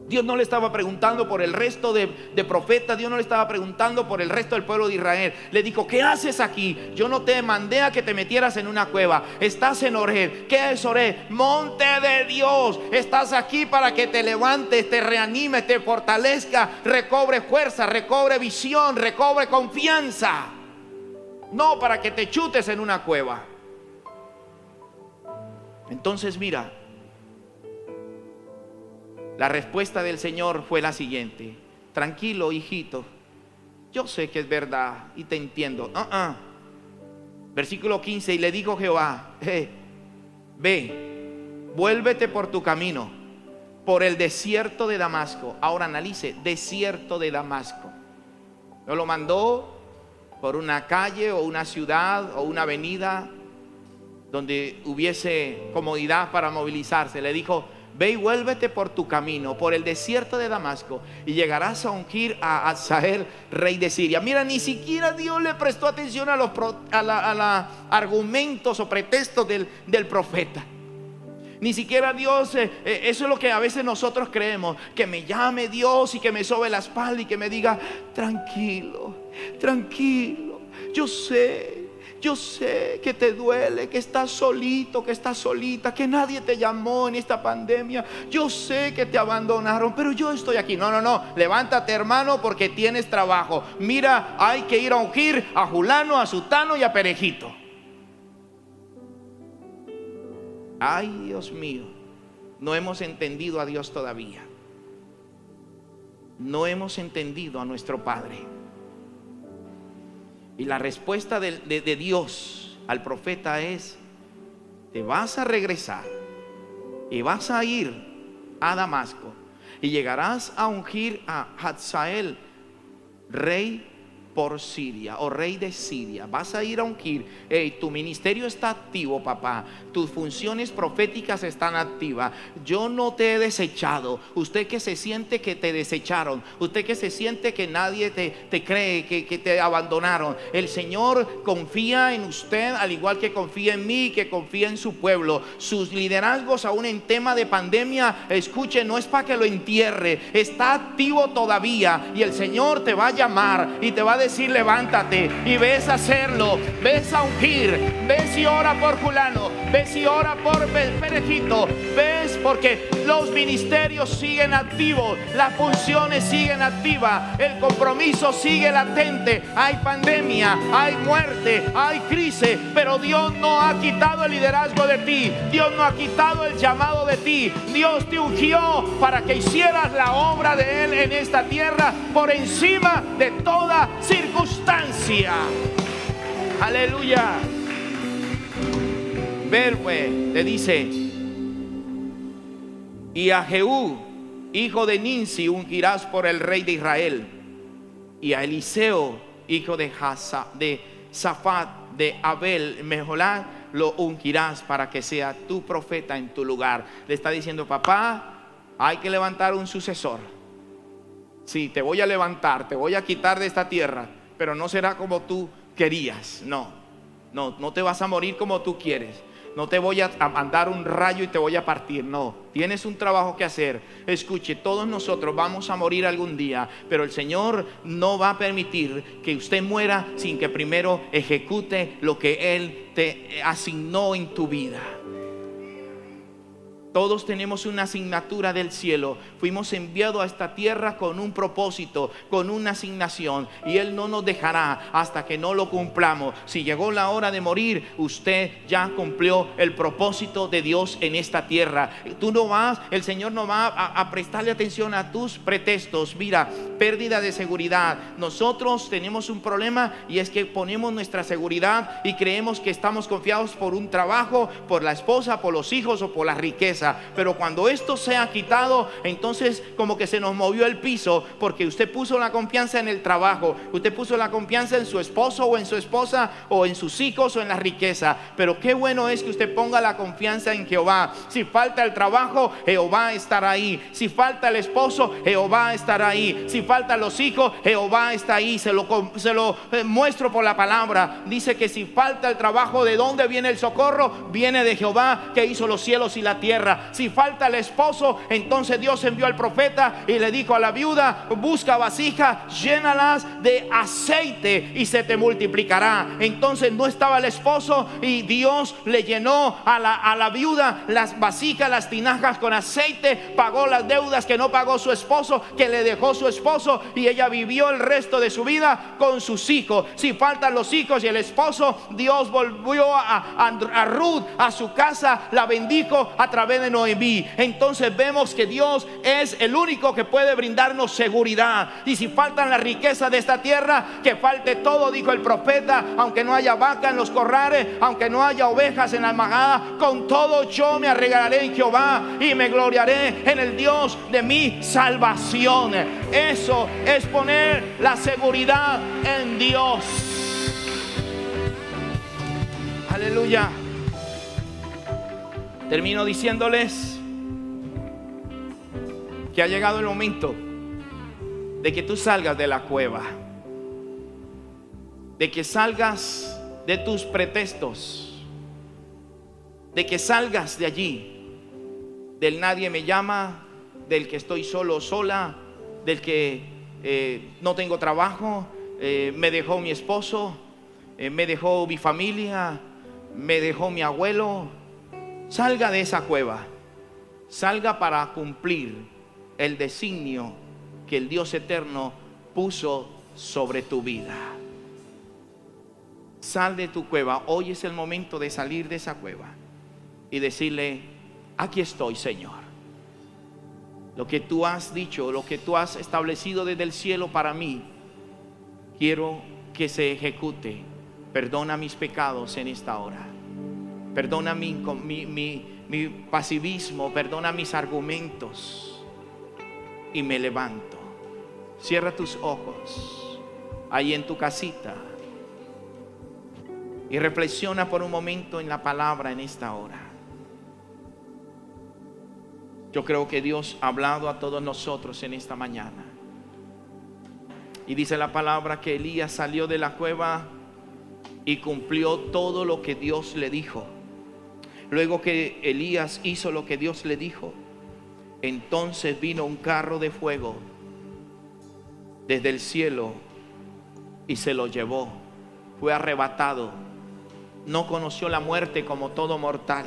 Dios no le estaba preguntando por el resto de profetas. Dios no le estaba preguntando por el resto del pueblo de Israel. Le dijo: ¿qué haces aquí? Yo no te mandé a que te metieras en una cueva. Estás en Horeb. ¿Qué es Horeb? Monte de Dios. Estás aquí para que te levantes, te reanimes, te fortalezca, recobre fuerza, recobre visión, recobre confianza. No para que te chutes en una cueva. Entonces mira, la respuesta del Señor fue la siguiente: tranquilo, hijito, yo sé que es verdad y te entiendo. Versículo 15: y le dijo Jehová: ve, vuélvete por tu camino, por el desierto de Damasco. Ahora analice: desierto de Damasco. No lo mandó por una calle o una ciudad o una avenida donde hubiese comodidad para movilizarse. Le dijo: ve y vuélvete por tu camino, por el desierto de Damasco, y llegarás a ungir a Hazael, rey de Siria. Mira, ni siquiera Dios le prestó atención a los argumentos o pretextos del profeta. Ni siquiera Dios, eso es lo que a veces nosotros creemos, que me llame Dios y que me sobe la espalda y que me diga, tranquilo, tranquilo, yo sé que te duele, que estás solito, que estás solita, que nadie te llamó en esta pandemia. Yo sé que te abandonaron, pero yo estoy aquí. No, levántate, hermano, porque tienes trabajo. Mira, hay que ir a ungir a Julano, a Sutano y a Perejito. Ay, Dios mío, no hemos entendido a Dios todavía. No hemos entendido a nuestro Padre. Y la respuesta de Dios al profeta es: te vas a regresar y vas a ir a Damasco y llegarás a ungir a Hazael, rey por Siria, o rey de Siria. Vas a ir a ungir. Tu ministerio está activo, papá. Tus funciones proféticas están activas. Yo no te he desechado. Usted que se siente que te desecharon, usted que se siente que nadie te cree, que te abandonaron, el Señor confía en usted, al igual que confía en mí, que confía en su pueblo. Sus liderazgos, aún en tema de pandemia, escuche, no es para que lo entierre, está activo todavía, y el Señor te va a llamar y te va a decir: levántate y ves a hacerlo, ves a ungir, ves y ora por Julano, ves y ora por Perejito, ves, porque los ministerios siguen activos, las funciones siguen activas, el compromiso sigue latente. Hay pandemia, hay muerte, hay crisis, pero Dios no ha quitado el liderazgo de ti, Dios no ha quitado el llamado de ti. Dios te ungió para que hicieras la obra de Él en esta tierra por encima de toda circunstancia. Aleluya. Verbe le dice: y a Jehú, hijo de Ninsi, ungirás por el rey de Israel, y a Eliseo, hijo de Safat de Abel Meholá, lo ungirás para que sea tu profeta en tu lugar. Le está diciendo: papá, hay que levantar un sucesor. Sí, te voy a levantar, te voy a quitar de esta tierra, pero no será como tú querías. No te vas a morir como tú quieres. No te voy a mandar un rayo y te voy a partir. No, tienes un trabajo que hacer. Escuche, todos nosotros vamos a morir algún día, pero el Señor no va a permitir que usted muera sin que primero ejecute lo que Él te asignó en tu vida. Todos tenemos una asignatura del cielo. Fuimos enviados a esta tierra con un propósito, con una asignación, y Él no nos dejará hasta que no lo cumplamos. Si llegó la hora de morir, usted ya cumplió el propósito de Dios en esta tierra. El Señor no va a prestarle atención a tus pretextos. Mira, pérdida de seguridad. Nosotros tenemos un problema, y es que ponemos nuestra seguridad y creemos que estamos confiados por un trabajo, por la esposa, por los hijos o por la riqueza. Pero cuando esto sea quitado, entonces como que se nos movió el piso, porque usted puso la confianza en el trabajo, usted puso la confianza en su esposo o en su esposa, o en sus hijos o en la riqueza. Pero qué bueno es que usted ponga la confianza en Jehová. Si falta el trabajo, Jehová estará ahí. Si falta el esposo, Jehová estará ahí. Si faltan los hijos, Jehová está ahí. Se lo muestro por la palabra. Dice que si falta el trabajo, ¿de dónde viene el socorro? Viene de Jehová, que hizo los cielos y la tierra. Si falta el esposo, entonces Dios envió al profeta y le dijo a la viuda: busca vasijas, llénalas de aceite y se te multiplicará. Entonces no estaba el esposo, y Dios le llenó a la viuda las vasijas, las tinajas con aceite. Pagó las deudas que no pagó su esposo, que le dejó su esposo, y ella vivió el resto de su vida con sus hijos. Si faltan los hijos y el esposo, Dios volvió a Ruth a su casa, la bendijo a través de Noemí. Entonces vemos que Dios es el único que puede brindarnos seguridad. Y si faltan las riquezas de esta tierra, que falte todo, dijo el profeta. Aunque no haya vaca en los corrales, aunque no haya ovejas en la manada, con todo yo me arreglaré en Jehová y me gloriaré en el Dios de mi salvación. Eso es poner la seguridad en Dios. Aleluya. Termino diciéndoles que ha llegado el momento de que tú salgas de la cueva, de que salgas de tus pretextos, de que salgas de allí del nadie me llama, del que estoy solo o sola, del que no tengo trabajo, me dejó mi esposo, me dejó mi familia, me dejó mi abuelo. Salga de esa cueva, salga para cumplir el designio que el Dios eterno puso sobre tu vida. Sal de tu cueva. Hoy es el momento de salir de esa cueva y decirle: aquí estoy, Señor. Lo que tú has dicho, lo que tú has establecido desde el cielo para mí, quiero que se ejecute. Perdona mis pecados en esta hora. Perdona mi pasivismo, perdona mis argumentos, y me levanto. Cierra tus ojos ahí en tu casita y reflexiona por un momento en la palabra en esta hora. Yo creo que Dios ha hablado a todos nosotros en esta mañana. Y dice la palabra que Elías salió de la cueva y cumplió todo lo que Dios le dijo. Luego que Elías hizo lo que Dios le dijo, entonces vino un carro de fuego desde el cielo y se lo llevó. Fue arrebatado. No conoció la muerte como todo mortal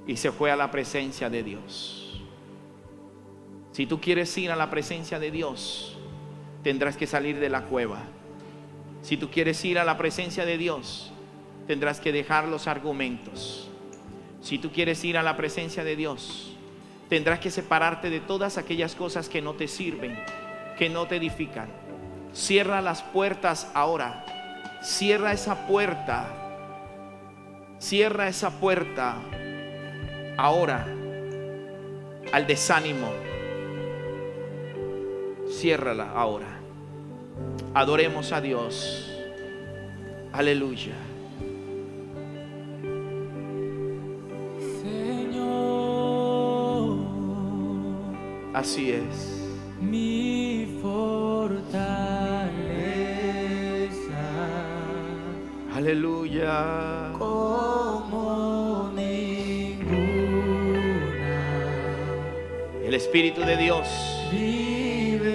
y se fue a la presencia de Dios. Si tú quieres ir a la presencia de Dios, tendrás que salir de la cueva. Si tú quieres ir a la presencia de Dios, tendrás que dejar los argumentos. Si tú quieres ir a la presencia de Dios, tendrás que separarte de todas aquellas cosas que no te sirven, que no te edifican. Cierra las puertas ahora. Cierra esa puerta. Cierra esa puerta ahora al desánimo. Ciérrala ahora. Adoremos a Dios. Aleluya.
Señor,
así es.
mi fortaleza,
Aleluya.
como ninguna.
El Espíritu de Dios
Vives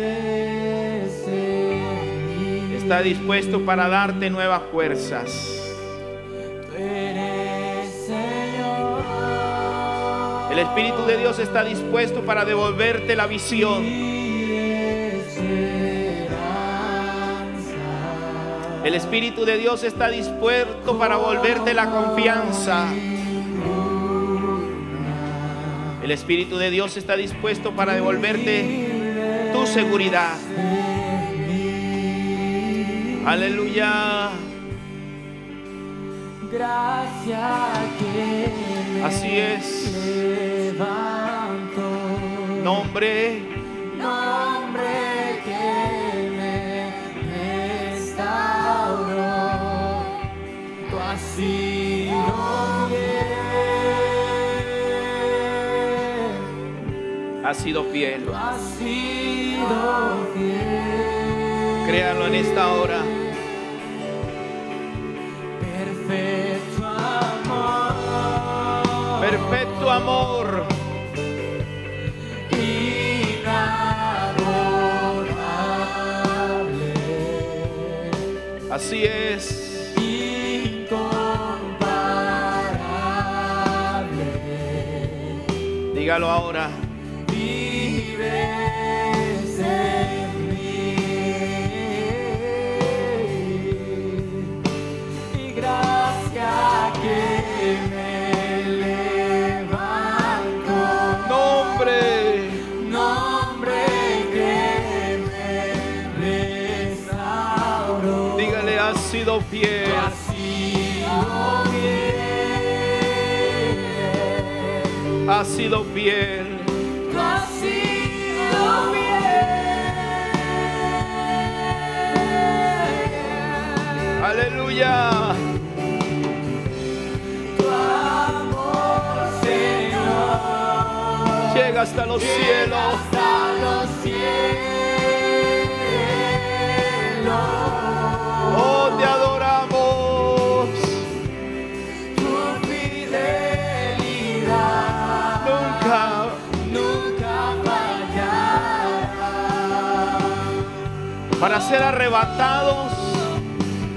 en mí.
está dispuesto para darte nuevas fuerzas.
Tú eres Señor.
El Espíritu de Dios está dispuesto para devolverte la visión.
Mi esperanza.
El Espíritu de Dios está dispuesto para volverte la confianza. El Espíritu de Dios está dispuesto para devolverte tu seguridad. Aleluya.
Gracias que me
Así es.
levanto.
Nombre
Que me restauró. Tú has sido fiel.
ha sido fiel.
Tú has sido fiel.
Créalo en esta hora.
Perfecto amor.
Perfecto amor.
Inagotable.
Así es.
Incomparable.
Dígalo ahora.
Vives en mí. Y gracias que me levanto. Nombre que me restauró.
Dígale, has sido fiel.
Tú has sido fiel.
Has sido fiel.
Tú has sido fiel.
Aleluya.
Tu amor, Señor,
Llega hasta los cielos.
hasta los cielos.
Oh, te adoramos.
Tu fidelidad
Nunca para ser arrebatados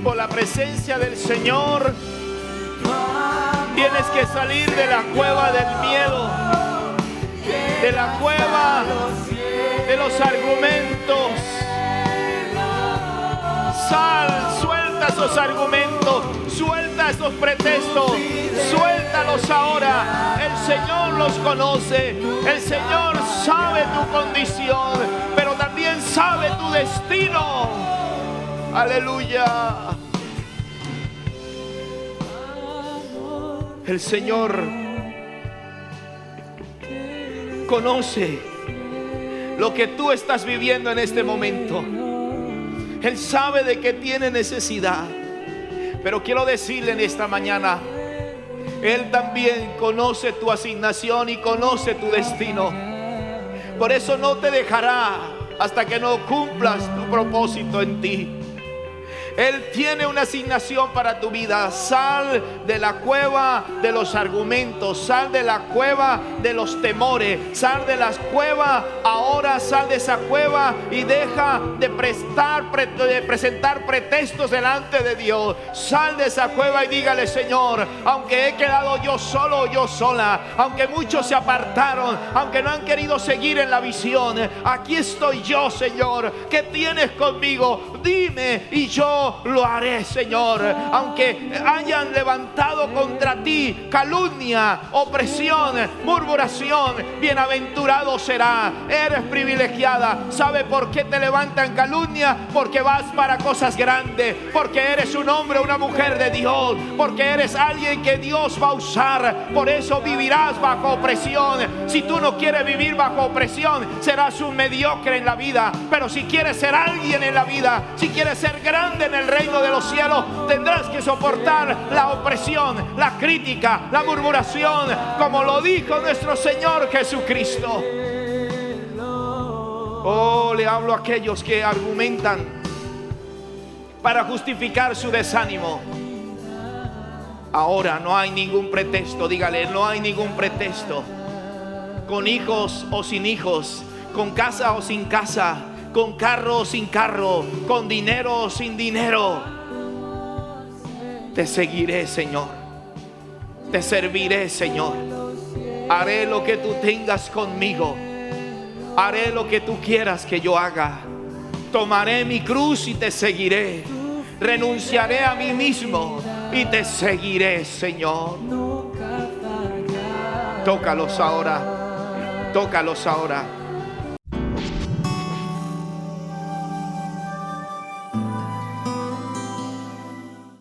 por la presencia del Señor. Tienes que salir de la cueva del miedo, de la cueva de los argumentos. Sal, suelta esos argumentos, suelta esos pretextos, suéltalos ahora. El Señor los conoce, el Señor sabe tu condición, pero también sabe tu destino. Aleluya. El Señor conoce lo que tú estás viviendo en este momento. Él sabe de que tiene necesidad. Pero quiero decirle en esta mañana, Él también conoce tu asignación y conoce tu destino. Por eso no te dejará hasta que no cumplas tu propósito en ti. Él tiene una asignación para tu vida. Sal de la cueva de los argumentos, sal de la cueva de los temores, sal de las cuevas. Ahora sal de esa cueva y deja de presentar pretextos delante de Dios. Sal de esa cueva y dígale: Señor, aunque he quedado yo solo o yo sola, aunque muchos se apartaron, aunque no han querido seguir en la visión, aquí estoy yo, Señor. ¿Qué tienes conmigo? Dime y yo lo haré, Señor. Aunque hayan levantado contra ti calumnia, opresión, murmuración, bienaventurado será. Eres privilegiada. ¿Sabe por qué te levantan calumnia? Porque vas para cosas grandes, porque eres un hombre o una mujer de Dios, porque eres alguien que Dios va a usar. Por eso vivirás bajo opresión. Si tú no quieres vivir bajo opresión, serás un mediocre en la vida. Pero si quieres ser alguien en la vida, si quieres ser grande en el reino de los cielos, tendrás que soportar la opresión, la crítica, la murmuración, como lo dijo nuestro Señor Jesucristo. Oh, le hablo a aquellos que argumentan para justificar su desánimo. Ahora no hay ningún pretexto. Dígale: no hay ningún pretexto. Con hijos o sin hijos, con casa o sin casa, con carro o sin carro, con dinero o sin dinero, te seguiré, Señor. Te serviré, Señor. Haré lo que tú tengas conmigo. Haré lo que tú quieras que yo haga. Tomaré mi cruz y te seguiré. Renunciaré a mí mismo y te seguiré, Señor. Tócalos ahora. Tócalos ahora.